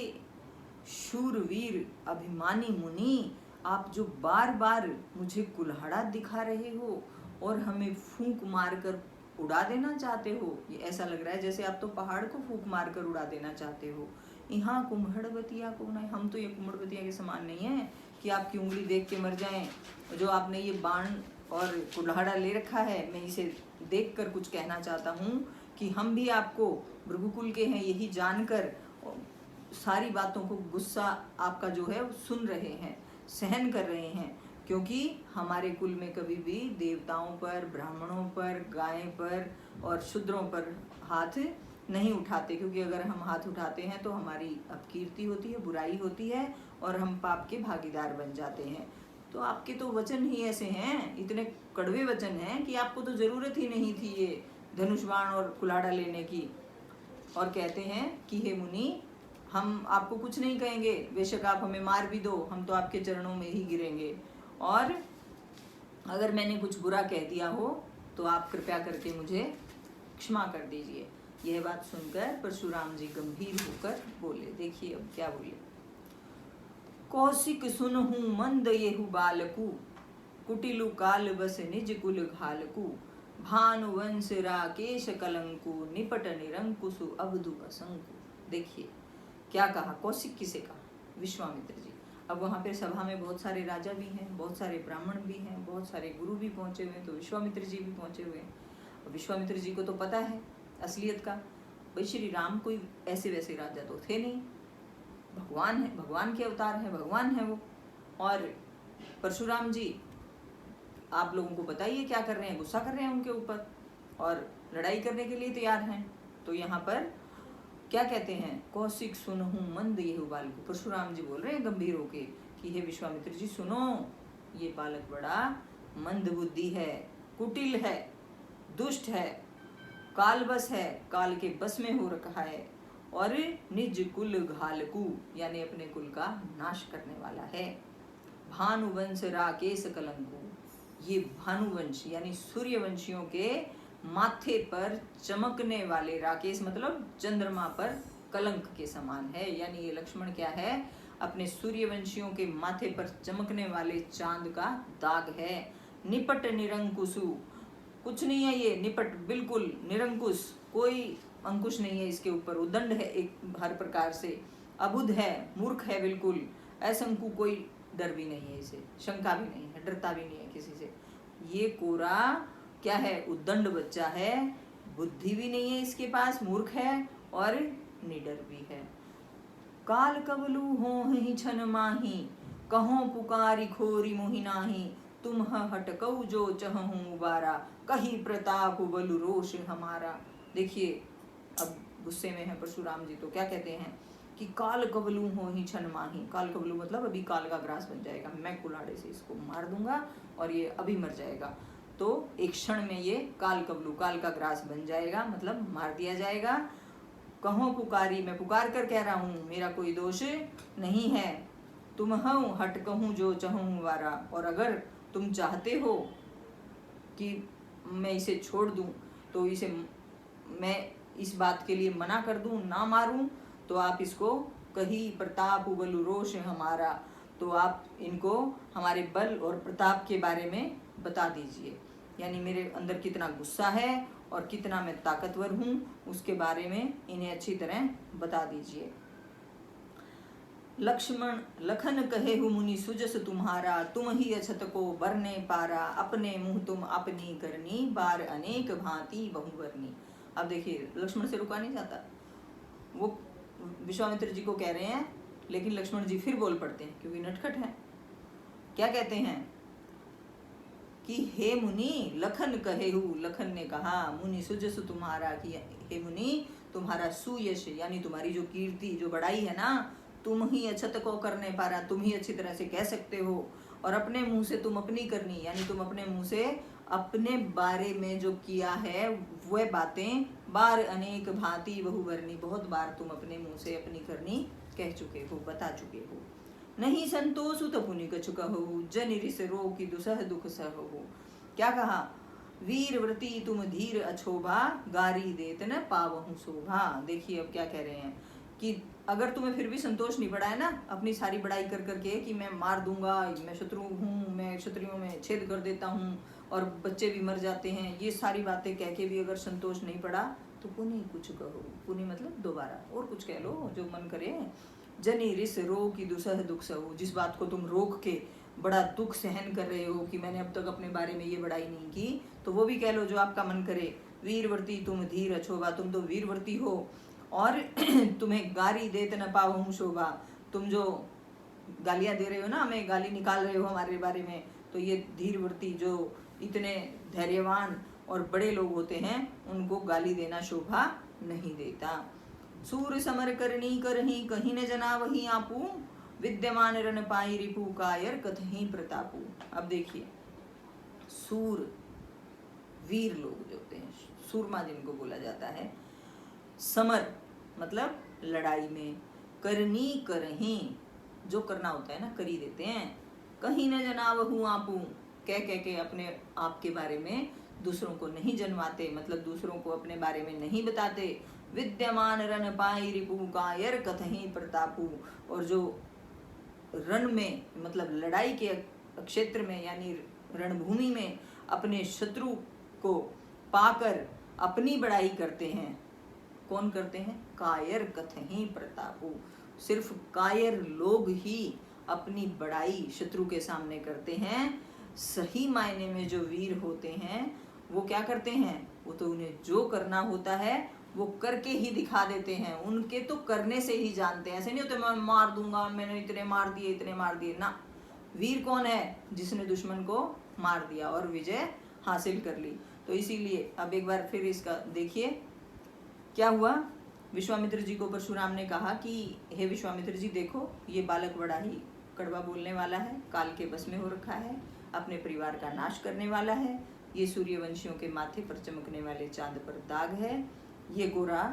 शूरवीर अभिमानी मुनि, आप जो बार बार मुझे कुल्हाड़ा दिखा रहे हो और हमें फूंक मारकर उड़ा देना चाहते हो, ये ऐसा लग रहा है जैसे आप तो पहाड़ को फूंक मारकर उड़ा देना चाहते हो। यहाँ कुम्हड़बतिया को नहीं, हम तो ये कुम्हड़बतिया के समान नहीं है कि आपकी उंगली देख के मर जाएं। जो आपने ये बाण और कुल्हाड़ा ले रखा है, मैं इसे देखकर कुछ कहना चाहता हूँ कि हम भी आपको भृगुकुल के हैं यही जानकर सारी बातों को गुस्सा आपका जो है सुन रहे हैं, सहन कर रहे हैं, क्योंकि हमारे कुल में कभी भी देवताओं पर, ब्राह्मणों पर, गाय पर और शूद्रों पर हाथ नहीं उठाते, क्योंकि अगर हम हाथ उठाते हैं तो हमारी अपकीर्ति होती है, बुराई होती है और हम पाप के भागीदार बन जाते हैं। तो आपके तो वचन ही ऐसे हैं, इतने कड़वे वचन हैं कि आपको तो जरूरत ही नहीं थी ये धनुष बाण और कुल्हाड़ा लेने की। और कहते हैं कि हे मुनि, हम आपको कुछ नहीं कहेंगे, बेशक आप हमें मार भी दो, हम तो आपके चरणों में ही गिरेंगे, और अगर मैंने कुछ बुरा कह दिया हो तो आप कृपया करके मुझे क्षमा कर दीजिए। यह बात सुनकर परशुराम जी गंभीर होकर बोले। देखिए अब क्या बोले। कौशिक सुनहु मंद येहु बालकु, कुटिलु काल बस निज कुल घालकु, भानुवंश राकेश कलंकु, निपट निरंकुशु अवधु असंकु। देखिए क्या कहा, कौशिक किसे कहा? विश्वामित्र जी। अब वहाँ पे सभा में बहुत सारे राजा भी हैं, बहुत सारे ब्राह्मण भी हैं, बहुत सारे गुरु भी पहुँचे हुए हैं, तो विश्वामित्र जी भी पहुँचे हुए हैं। विश्वामित्र जी को तो पता है असलियत का, भाई श्री राम कोई ऐसे वैसे राजा तो थे नहीं, भगवान है, भगवान के अवतार है, भगवान है वो। और परशुराम जी आप लोगों को बताइए क्या कर रहे हैं, गुस्सा कर रहे हैं उनके ऊपर और लड़ाई करने के लिए तैयार हैं। तो यहाँ पर क्या कहते हैं, कौशिक सुनहु मंद येहु बालकु। परशुराम जी बोल रहे हैं गंभीर होके कि हे विश्वामित्र जी सुनो, ये बालक बड़ा मंद बुद्धि है, कुटिल है, दुष्ट है, कालबस है, काल के बस में हो रखा है, और निज कुल घालकू यानी अपने कुल का नाश करने वाला है। भानुवंश राकेश कलंकु, ये भानुवंश यानी सूर्यवंशियों के माथे पर चमकने वाले, राकेश मतलब चंद्रमा पर कलंक के समान है। यानी ये लक्ष्मण क्या है, अपने सूर्यवंशियों के माथे पर चमकने वाले चांद का दाग है। निपट निरंकुशु, कुछ नहीं है ये, निपट बिल्कुल, निरंकुश कोई अंकुश नहीं है इसके ऊपर, उदंड है एक हर प्रकार से, अबुध है, मूर्ख है बिल्कुल, असंकु कोई डर भी नहीं है इसे, शंका भी नहीं है, डरता भी नहीं है किसी से। ये कोरा क्या है, उद्दंड बच्चा है, बुद्धि भी नहीं है इसके पास, मूर्ख है और निडर भी है। काल कबलू हो ही छन माही, कहो पुकारी खोरी मोहि नाही, तुम हटकऊ जो चहूं उबारा, कही प्रताप बलु रोष हमारा। देखिए अब गुस्से में है परशुराम जी, तो क्या कहते हैं कि काल कबलू हो ही छन माही। काल कबलू मतलब अभी काल का ग्रास बन जाएगा, मैं कुल्हाड़े से इसको मार दूंगा और ये अभी मर जाएगा। तो एक क्षण में ये काल कबलू, काल का ग्रास बन जाएगा, मतलब मार दिया जाएगा। कहो पुकारी, मैं पुकार कर कह रहा हूँ, मेरा कोई दोष नहीं है। तुम हूँ हट कहूँ जो चहूँ वारा, और अगर तुम चाहते हो कि मैं इसे छोड़ दूँ, तो इसे मैं इस बात के लिए मना कर दूँ, ना मारूं, तो आप इसको कही प्रताप बलु रोष हमारा, तो आप इनको हमारे बल और प्रताप के बारे में बता दीजिए, यानी मेरे अंदर कितना गुस्सा है और कितना मैं ताकतवर हूँ उसके बारे में इन्हें अच्छी तरह बता दीजिए। लक्ष्मण लखन कहे हु मुनि सुजस तुम्हारा, तुम ही अछत को बरने पारा, अपने मुँह तुम अपनी करनी, बार अनेक भांति बहुवरनी। अब देखिए लक्ष्मण से रुका नहीं जाता, वो विश्वामित्र जी को कह रहे हैं, लेकिन लक्ष्मण जी फिर बोल पड़ते हैं क्योंकि नटखट हैं। क्या कहते हैं कि हे मुनि लखन कहे हु, लखन ने कहा मुनि सुजस तुम्हारा, कि हे मुनि तुम्हारा सुयश यानी तुम्हारी जो कीर्ति, जो बड़ाई है ना, तुम ही अछत को करने पारा, तुम ही अच्छी तरह से कह सकते हो, और अपने मुंह से तुम अपनी करनी, यानी तुम अपने मुंह से अपने बारे में जो किया है वह बातें, बार अनेक भांति बहुवर्णी, बहुत बार तुम अपने मुंह से अपनी करनी कह चुके हो, बता चुके हो। नहीं संतोष तो पुनि कछु कहो, जन रिस रो की दुसह दुख सहो। क्या कहा, वीर व्रती तुम धीर अछोभा, गारी देत न पावहु शोभा। देखिए अब क्या कह रहे हैं कि अगर तुम्हें फिर भी संतोष नहीं पड़ा है ना अपनी सारी बड़ाई कर करके कि मैं मार दूंगा, मैं शत्रु हूँ, मैं क्षत्रियों में छेद कर देता हूँ और बच्चे भी मर जाते हैं, ये सारी बातें कह के भी अगर संतोष नहीं पड़ा तो पुनि कुछ कहो। पुनि मतलब दोबारा और कुछ कह लो जो मन करे। जनी रिस रो की दुसह दुख सहो, जिस बात को तुम रोक के बड़ा दुख सहन कर रहे हो कि मैंने अब तक अपने बारे में ये बड़ाई नहीं की, तो वो भी कह लो जो आपका मन करे। वीरवर्ती तुम धीर अछोभा, तुम तो वीरवर्ती हो और तुम्हें गारी देत न पावहूं शोभा, तुम जो गालियां दे रहे हो ना, हमें गाली निकाल रहे हो हमारे बारे में, तो ये धीरवर्ती जो इतने धैर्यवान और बड़े लोग होते हैं उनको गाली देना शोभा नहीं देता। सूर समर करनी करही, कहीं न जना वही आपू, विद्यमान रन पाई रिपु कायर कथही प्रतापू। अब देखिए सूर वीर लोग जो होते हैं, सूरमा जिनको बोला जाता है, समर मतलब लड़ाई में, करनी करहीं जो करना होता है ना कर ही देते हैं, कहीं न जनावहू आपू कह कह के अपने आप के बारे में दूसरों को नहीं जनवाते, मतलब दूसरों को अपने बारे में नहीं बताते। विद्यमान रन पाई रिपु कायर कथहीं प्रतापू, और जो रण में मतलब लड़ाई के क्षेत्र में यानी रणभूमि में अपने शत्रु को पाकर अपनी बड़ाई करते हैं। कौन करते हैं? कायर कथहीं प्रतापू, सिर्फ कायर लोग ही अपनी बड़ाई शत्रु के सामने करते हैं। सही मायने में जो वीर होते हैं वो क्या करते हैं? वो तो उन्हें जो करना होता है वो करके ही दिखा देते हैं, उनके तो करने से ही जानते हैं। ऐसे नहीं होते मैं मार दूंगा, मैंने इतने मार दिए ना। वीर कौन है? जिसने दुश्मन को मार दिया और विजय हासिल कर ली। तो इसीलिए अब एक बार फिर इसका देखिए क्या हुआ। विश्वामित्र जी को परशुराम ने कहा कि हे विश्वामित्र जी देखो, ये बालक बड़ा ही कड़वा बोलने वाला है, काल के बस में हो रखा है, अपने परिवार का नाश करने वाला है, ये सूर्यवंशियों के माथे पर चमकने वाले चांद पर दाग है, ये गोरा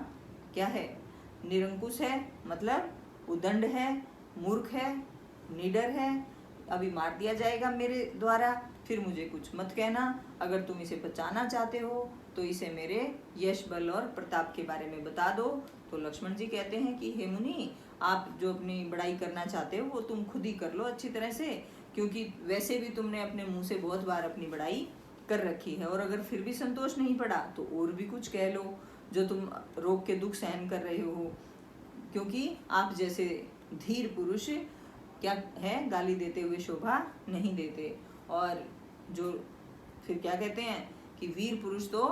क्या है? निरंकुश है, मतलब उदंड है, मूर्ख है, निडर है, अभी मार दिया जाएगा मेरे द्वारा, फिर मुझे कुछ मत कहना। अगर तुम इसे बचाना चाहते हो तो इसे मेरे यश बल और प्रताप के बारे में बता दो। तो लक्ष्मण जी कहते हैं कि हे मुनि, आप जो अपनी बड़ाई करना चाहते हो वो तुम खुद ही कर लो अच्छी तरह से, क्योंकि वैसे भी तुमने अपने मुंह से बहुत बार अपनी बड़ाई कर रखी है, और अगर फिर भी संतोष नहीं पड़ा तो और भी कुछ कह लो जो तुम रोग के दुख सहन कर रहे हो, क्योंकि आप जैसे धीर पुरुष क्या है गाली देते हुए शोभा नहीं देते। और जो फिर क्या कहते हैं कि वीर पुरुष तो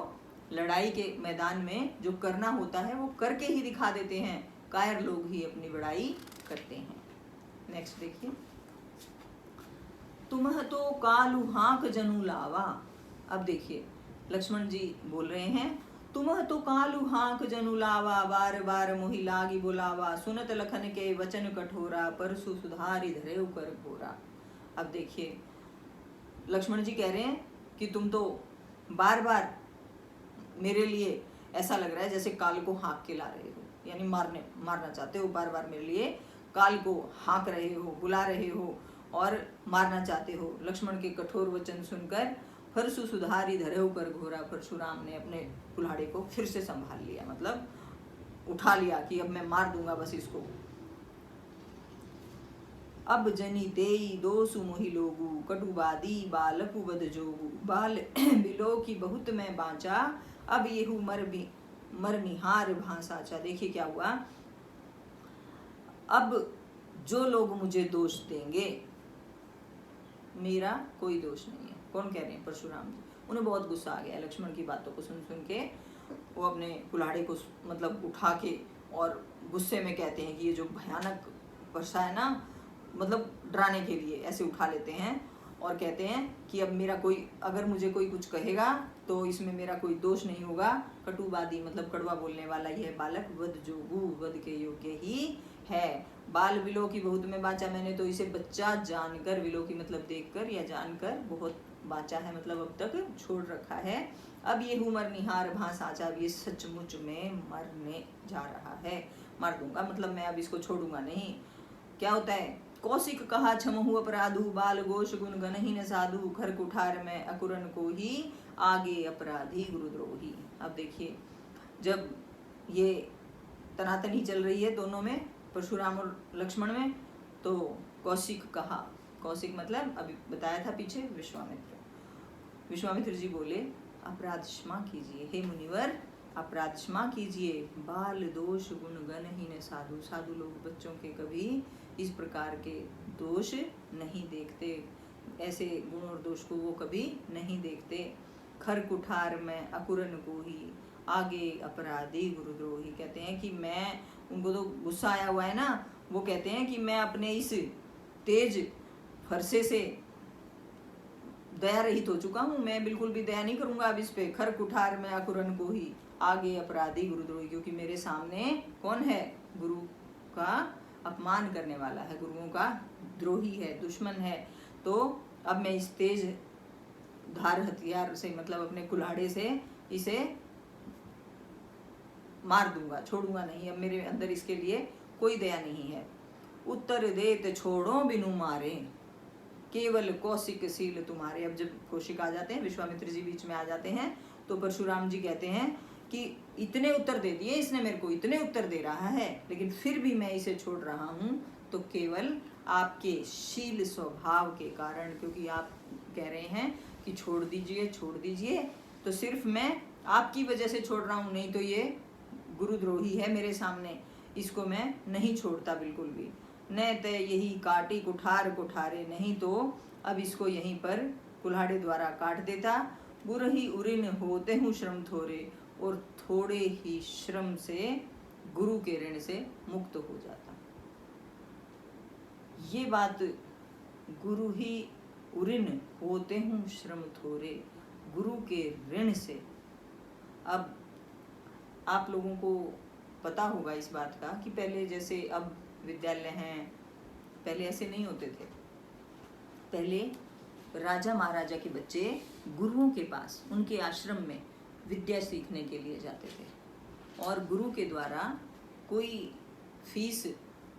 लड़ाई के मैदान में जो करना होता है वो करके ही दिखा देते हैं, कायर लोग ही अपनी बड़ाई करते हैं। नेक्स्ट देखिए, तुमह तो कालू हाक जनु लावा। अब देखिए लक्ष्मण जी बोल रहे हैं, तुमह तो कालू हाक जनु लावा, बार बार मोहि लागी बोलावा, सुनत लखन के वचन कठोरा, परसु सुधारि धरेउ कर घोरा। अब देखिए लक्ष्मण जी कह रहे हैं कि तुम तो बार बार मेरे लिए ऐसा लग रहा है जैसे काल को हाँक के ला रहे हो, यानी मारना चाहते हो, बार बार मेरे लिए काल को हाँक रहे हो, बुला रहे हो और मारना चाहते हो। लक्ष्मण के कठोर वचन सुनकर परसु सुधारि धरेउ कर घोरा, परशुराम ने अपने कुल्हाड़े को फिर से संभाल लिया, मतलब उठा लिया कि अब मैं मार दूंगा बस इसको। अब जनी देई दोसु मोहि लोगु, कटुबादी बालकु बद जोगु, बाल बिलो की बहुत मैं बाँचा, अब येहू मर निहार भांसाचा। देखिए क्या हुआ, अब जो लोग मुझे दोष देंगे, मेरा कोई दोष नहीं है। कौन कह रहे हैं? परशुराम जी। उन्हें बहुत गुस्सा आ गया लक्ष्मण की बातों को सुन सुन के। वो अपने कुल्हाड़े को मतलब उठा के और गुस्से में कहते हैं कि ये जो भयानक वर्षा है ना, मतलब डराने के लिए ऐसे उठा लेते हैं और कहते हैं कि अब मेरा कोई, अगर मुझे कोई कुछ कहेगा तो इसमें मेरा कोई दोष नहीं होगा। कटुबादी मतलब कड़वा बोलने वाला यह बालक वध जोगु, वध के योग्य ही है। बाल विलो की बहुत में बाँचा, मैंने तो इसे बच्चा जानकर, विलो की मतलब देखकर या जानकर बहुत बाँचा है, मतलब अब तक छोड़ रखा है। अब ये मर निहार भां साचा, अब ये सचमुच में मरने जा रहा है, मार दूंगा, मतलब मैं अब इसको छोड़ूंगा नहीं। क्या होता है? कौशिक कहा छमहु अपराधु, बाल गोश गुण गनहि न साधु, खर कुठार में अकुरन को ही, आगे अपराधी गुरुद्रोही। अब देखिए जब ये तनातनी चल रही है दोनों में, परशुराम और लक्ष्मण में, तो कौशिक कहा, कौशिक मतलब अभी बताया था पीछे विश्वामित्र जी बोले अपराध क्षमा कीजिए, हे मुनिवर अपराध क्षमा कीजिए, बाल दोष गुण गण ही न साधु, साधु लोग बच्चों के कभी इस प्रकार के दोष नहीं देखते, ऐसे गुण और दोष को वो कभी नहीं देखते। खर कुठार में अकुरन को ही, आगे अपराधी गुरुद्रोही। कहते हैं कि मैं, उनको तो गुस्सा आया हुआ है ना, वो कहते हैं कि मैं अपने इस तेज फरसे से दया रहित हो चुका हूँ, मैं बिल्कुल भी दया नहीं करूंगा अब इस पे। खर कुठार में अकुरन को ही, आगे अपराधी गुरुद्रोही, क्योंकि मेरे सामने कौन है? गुरु का अपमान करने वाला है, गुरुओं का द्रोही है, दुश्मन है। तो अब मैं इस तेज धार हथियार से, मतलब अपने कुल्हाड़े से इसे मार दूंगा, छोड़ूंगा नहीं, अब मेरे अंदर इसके लिए कोई दया नहीं है। उत्तर देत छोड़ो बिनु मारे, केवल कौशिक सील तुम्हारे। अब जब कौशिक आ जाते हैं, विश्वामित्र जी बीच में आ जाते हैं, तो परशुराम जी कहते हैं कि इतने उत्तर दे दिए इसने मेरे को, इतने उत्तर दे रहा है, लेकिन फिर भी मैं इसे छोड़ रहा हूँ तो केवल आपके शील स्वभाव के कारण, क्योंकि आप कह रहे हैं कि छोड़ दीजिए छोड़ दीजिए, तो सिर्फ मैं आपकी वजह से छोड़ रहा हूँ, नहीं तो ये गुरुद्रोही है मेरे सामने, इसको मैं नहीं छोड़ता बिल्कुल भी। न तय यही काटी कुठार कुठारे, नहीं तो अब इसको यहीं पर कुल्हाड़े द्वारा काट देता। गुर ही उरिन होते हूँ श्रम थोरे, और थोड़े ही श्रम से गुरु के ऋण से मुक्त हो जाता। ये बात, गुरु ही उरिन होते हूँ श्रम थोरे, गुरु के ऋण से। अब आप लोगों को पता होगा इस बात का कि पहले जैसे अब विद्यालय हैं, पहले ऐसे नहीं होते थे। पहले राजा महाराजा के बच्चे गुरुओं के पास, उनके आश्रम में विद्या सीखने के लिए जाते थे, और गुरु के द्वारा कोई फीस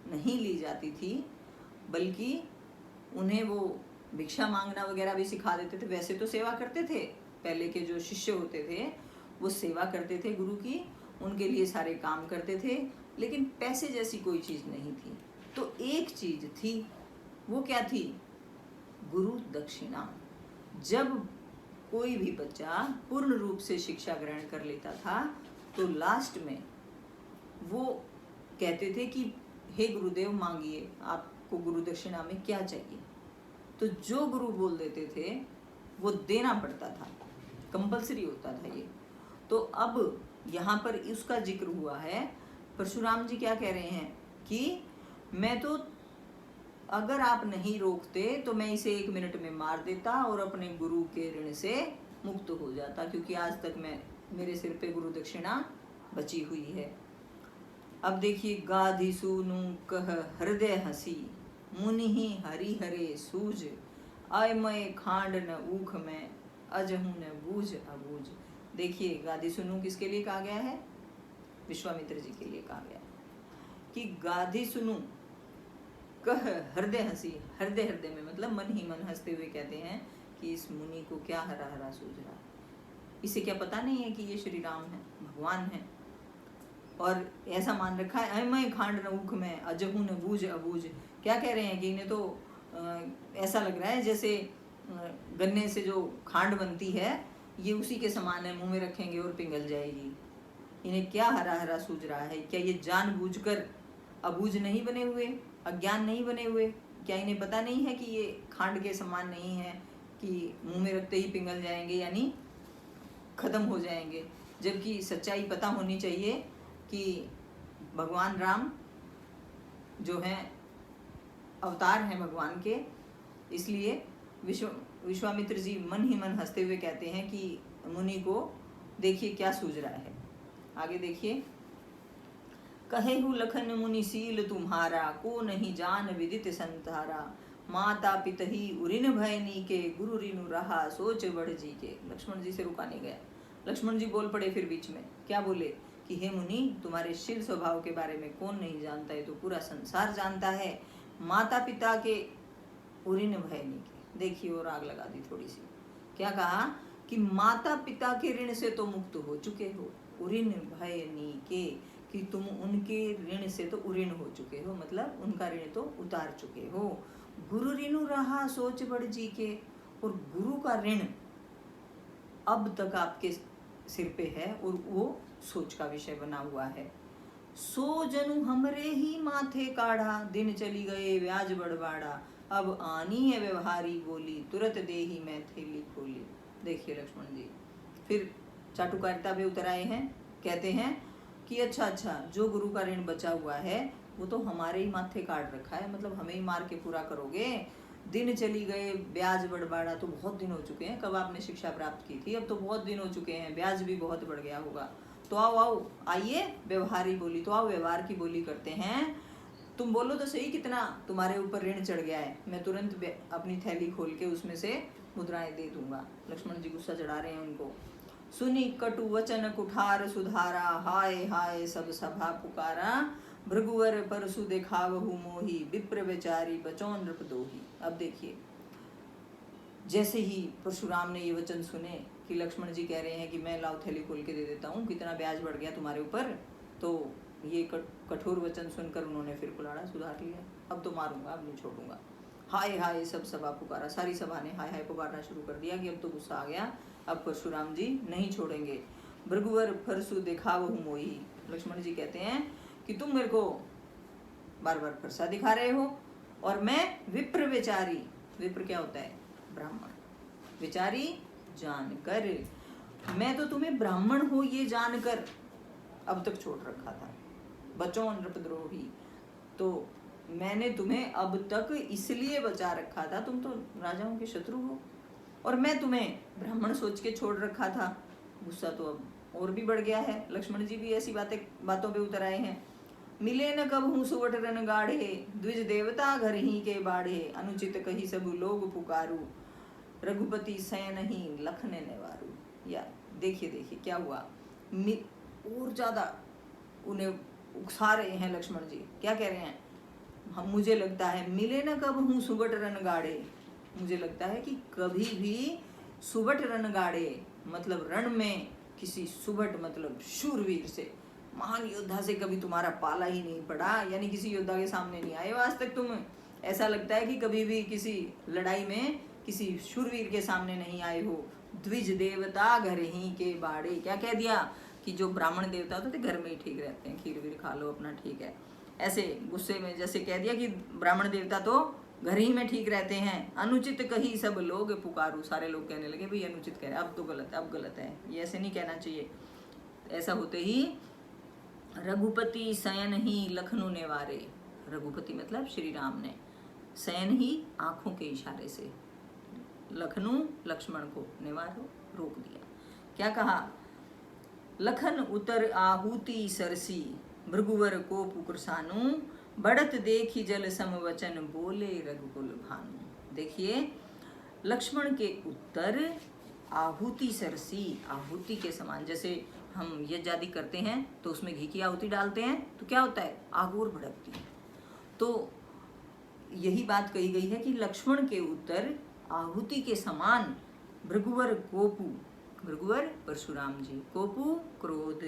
नहीं ली जाती थी, बल्कि उन्हें वो भिक्षा मांगना वगैरह भी सिखा देते थे। वैसे तो सेवा करते थे, पहले के जो शिष्य होते थे वो सेवा करते थे गुरु की, उनके लिए सारे काम करते थे, लेकिन पैसे जैसी कोई चीज़ नहीं थी। तो एक चीज़ थी, वो क्या थी? गुरु दक्षिणा। जब कोई भी बच्चा पूर्ण रूप से शिक्षा ग्रहण कर लेता था तो लास्ट में वो कहते थे कि हे गुरुदेव मांगिए, आपको गुरु दक्षिणा में क्या चाहिए। तो जो गुरु बोल देते थे वो देना पड़ता था, कंपलसरी होता था ये। तो अब यहाँ पर उसका जिक्र हुआ है। परशुराम जी क्या कह रहे हैं कि मैं तो, अगर आप नहीं रोकते तो मैं इसे 1 मिनट में मार देता और अपने गुरु के ऋण से मुक्त हो जाता, क्योंकि आज तक मेरे सिर पे गुरु दक्षिणा बची हुई है। अब देखिए, गाधी सुनु कह हृदय हसी, मुनि ही हरि हरे सूझ, अयमय खांड न ऊख में, अजहू न बूझ अबूझ। देखिए, गाधी सुनु किसके लिए कहा गया है? विश्वामित्र जी के लिए कहा गया है कि गाधी सुनु कह हृदय हंसी। हृदय हृदय में मतलब मन ही मन हंसते हुए कहते हैं कि इस मुनि को क्या हरा हरा सूझ रहा है, इसे क्या पता नहीं है कि ये श्री राम है, भगवान है, और ऐसा मान रखा है अयमय खांड न ऊख में, अजहू न बूझ अबूझ। क्या कह रहे हैं कि इन्हें तो ऐसा लग रहा है जैसे गन्ने से जो खांड बनती है ये उसी के समान है, मुंह में रखेंगे और पिघल जाएगी। इन्हें क्या हरा हरा सूझ रहा है? क्या ये जानबूझकर अबूझ नहीं बने हुए, अज्ञान नहीं बने हुए? क्या इन्हें पता नहीं है कि ये खांड के समान नहीं है कि मुंह में रखते ही पिघल जाएंगे, यानी खत्म हो जाएंगे? जबकि सच्चाई पता होनी चाहिए कि भगवान राम जो हैं अवतार हैं भगवान के, इसलिए विश्वामित्र जी मन ही मन हंसते हुए कहते हैं कि मुनि को देखिए क्या सूझ रहा है। आगे देखिए, कहेहु लखन मुनि सील तुम्हारा, को नहीं जान विदित संतारा, माता पितही उरिन भयनी के, गुरु रिनु रहा सोच बढ़ जी के। लक्ष्मण जी से रुका नहीं गया। लक्ष्मण जी बोल पड़े फिर बीच में। क्या बोले कि हे मुनि, तुम्हारे शील स्वभाव के बारे में कौन नहीं जानता है, तो पूरा संसार जानता है। माता पिता के उरिन भयनी के, देखिए और आग लगा दी थोड़ी सी। क्या कहा कि माता पिता के ऋण से तो मुक्त हो चुके हो, उरिन भयनी के, कि तुम उनके ऋण से तो उऋण हो चुके हो, मतलब उनका ऋण तो उतार चुके हो। गुरु ऋणु रहा सोच बढ़ जी के, और गुरु का ऋण अब तक आपके सिर पे है और वो सोच का विषय बना हुआ है। सो जनु हमरे ही माथे काढ़ा, दिन चली गए ब्याज बढ़वाड़ा, अब आनी है व्यवहारी बोली, तुरंत दे ही मैं थैली खोली। देखिए लक्ष्मण जी फिर चाटुकारिता पे उतर आए हैं। कहते हैं कि अच्छा, जो गुरु का ऋण बचा हुआ है वो तो हमारे ही माथे काट रखा है, मतलब हमें ही मार के पूरा करोगे। दिन चली गए ब्याज बढ़वाड़ा, तो बहुत दिन हो चुके हैं, कब आपने शिक्षा प्राप्त की थी, अब तो बहुत दिन हो चुके हैं, ब्याज भी बहुत बढ़ गया होगा। तो आओ आइए व्यवहारी बोली, तो आओ व्यवहार की बोली करते हैं। तुम बोलो तो सही कितना तुम्हारे ऊपर ऋण चढ़ गया है, मैं तुरंत अपनी थैली खोल के उसमें से मुद्राएं दे दूंगा। लक्ष्मण जी गुस्सा चढ़ा रहे हैं उनको। सुनी कटु वचन कुठार सुधारा, हाय हाय सब सभा पुकारा। भृगुवर परसु देखावहु मोही, विप्र बेचारी बचौन नृप दोही। अब देखिए, जैसे ही परशुराम ने ये वचन सुने कि लक्ष्मण जी कह रहे हैं कि मैं लाओ थैली खोल के दे देता हूँ, कितना ब्याज बढ़ गया तुम्हारे ऊपर, तो ये कठोर वचन सुनकर उन्होंने फिर कुलाड़ा सुधार लिया। अब तो मारूंगा, अब नहीं छोड़ूंगा। हाय हाय सब सभा पुकारा, सारी सभा ने हाय हाय पुकारना शुरू कर दिया कि अब तो गुस्सा आ गया, अब परशुराम जी नहीं छोड़ेंगे। भृगुवर फरसु देखावहु मोही, लक्ष्मण जी कहते हैं कि तुम मेरे को बार बार फरसा दिखा रहे हो, और मैं विप्र विचारी, विप्र क्या होता है? ब्राह्मण, विचारी जानकर, मैं तो तुम्हें ब्राह्मण हो ये जानकर अब तक छोड़ रखा था। बचो नृपद्रोही, तो मैंने तुम्हें अब तक इसलिए बचा रखा था, तुम तो राजाओं के शत्रु हो, और मैं तुम्हें ब्राह्मण सोच के छोड़ रखा था। गुस्सा तो अब और भी बढ़ गया है। लक्ष्मण जी भी ऐसी बातों पे उतर आए हैं। मिले न कब हूँ सुवट रन गाढ़े, द्विज देवता घर ही के बाढ़े, अनुचित कही सब लोग पुकारू, रघुपति सैन ही लखन नेवारू। या देखिए देखिए क्या हुआ, और ज्यादा उन्हें उकसा रहे हैं लक्ष्मण जी। क्या कह रहे हैं? हम, मुझे लगता है मिले न कब हूँ सुबट रन गाड़े, मुझे लगता है कि कभी भी सुबट रन गाड़े मतलब रण में किसी सुबट मतलब शूरवीर से, महान योद्धा से कभी तुम्हारा पाला ही नहीं पड़ा, यानी किसी योद्धा के सामने नहीं आए हो आज तक तुम। ऐसा लगता है कि कभी भी किसी लड़ाई में किसी शूरवीर के सामने नहीं आए हो। द्विज देवता घर ही के बाड़े, क्या कह दिया कि जो ब्राह्मण देवता होते थे घर में ही ठीक रहते हैं, खीर वीर खा लो अपना ठीक है। ऐसे गुस्से में जैसे कह दिया कि ब्राह्मण देवता तो घर ही में ठीक रहते हैं। अनुचित कही सब लोग पुकारू, सारे लोग कहने लगे भाई अनुचित कह रहे, अब तो गलत है, अब गलत है, ये ऐसे नहीं कहना चाहिए। ऐसा होते ही रघुपति शयन ही लखनऊ नेवारे, रघुपति मतलब श्री राम ने, शयन ही आंखों के इशारे से लखनऊ लक्ष्मण को नेवारो रोक दिया। क्या कहा? लखन उतर आहुति सरसी, भृगुवर को पुकृसानु, बढ़त देखी जल समवचन, बोले रघुकुल भानु। देखिए, लक्ष्मण के उत्तर आहुति सरसी, आहुति के समान, जैसे हम यज्ञ आदि करते हैं तो उसमें घी की आहुति डालते हैं तो क्या होता है? आग और भड़कती है। तो यही बात कही गई है कि लक्ष्मण के उत्तर आहुति के समान, भृगुवर कोपु, भृगुवर परशुराम जी, कोपु क्रोध,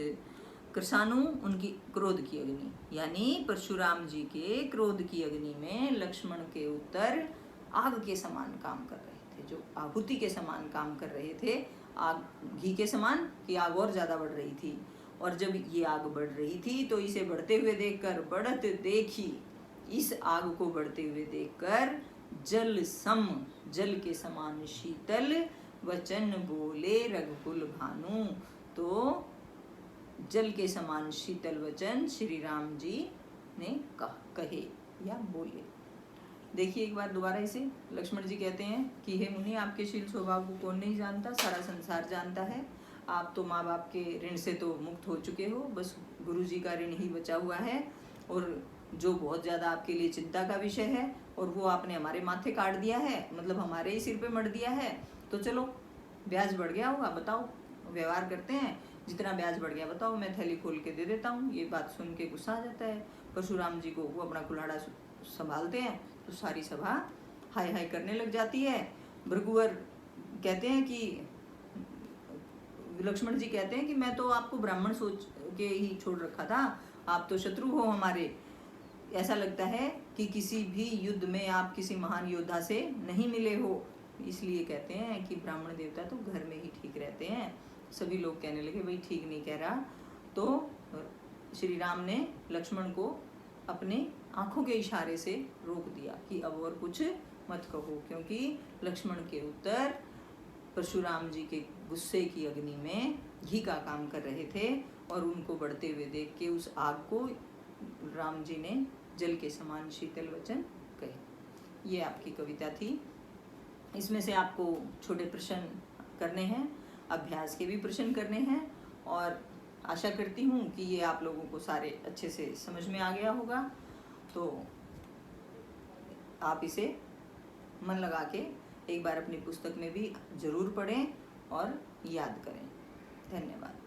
कृषाणु उनकी क्रोध की अग्नि, यानी परशुराम जी के क्रोध की अग्नि में लक्ष्मण के उत्तर आग के समान काम कर रहे थे, जो आहुति के समान काम कर रहे थे। आग घी के समान कि आग और ज्यादा बढ़ रही थी, और जब ये आग बढ़ रही थी तो इसे बढ़ते हुए देखकर, बढ़त देखी, इस आग को बढ़ते हुए देखकर, जल सम, जल के समान शीतल, वचन बोले रघुकुल भानु, तो जल के समान शीतल वचन श्री राम जी ने कहे या बोले। देखिए एक बार दोबारा इसे, लक्ष्मण जी कहते हैं कि हे मुनि, आपके शील स्वभाव को कौन नहीं जानता, सारा संसार जानता है। आप तो माँ बाप के ऋण से तो मुक्त हो चुके हो, बस गुरु जी का ऋण ही बचा हुआ है, और जो बहुत ज़्यादा आपके लिए चिंता का विषय है, और वो आपने हमारे माथे काट दिया है, मतलब हमारे ही सिर पे मढ़ दिया है। तो चलो, ब्याज बढ़ गया होगा, बताओ, व्यवहार करते हैं, जितना ब्याज बढ़ गया बताओ, मैं थैली खोल के दे देता हूँ। ये बात सुन के गुस्सा आ जाता है परशुराम जी को, वो अपना कुल्हाड़ा संभालते हैं तो सारी सभा हाय हाय करने लग जाती है। भृगुवर कहते हैं कि, लक्ष्मण जी कहते हैं कि मैं तो आपको ब्राह्मण सोच के ही छोड़ रखा था, आप तो शत्रु हो हमारे। ऐसा लगता है कि किसी भी युद्ध में आप किसी महान योद्धा से नहीं मिले हो, इसलिए कहते हैं कि ब्राह्मण देवता तो घर में ही ठीक रहते हैं। सभी लोग कहने लगे भाई ठीक नहीं कह रहा। तो श्री राम ने लक्ष्मण को अपने आंखों के इशारे से रोक दिया कि अब और कुछ मत कहो, क्योंकि लक्ष्मण के उत्तर परशुराम जी के गुस्से की अग्नि में घी का काम कर रहे थे, और उनको बढ़ते हुए देख के उस आग को राम जी ने जल के समान शीतल वचन कहे। ये आपकी कविता थी। इसमें से आपको छोटे प्रश्न करने हैं, अभ्यास के भी प्रश्न करने हैं, और आशा करती हूँ कि ये आप लोगों को सारे अच्छे से समझ में आ गया होगा। तो आप इसे मन लगा के एक बार अपनी पुस्तक में भी जरूर पढ़ें और याद करें। धन्यवाद।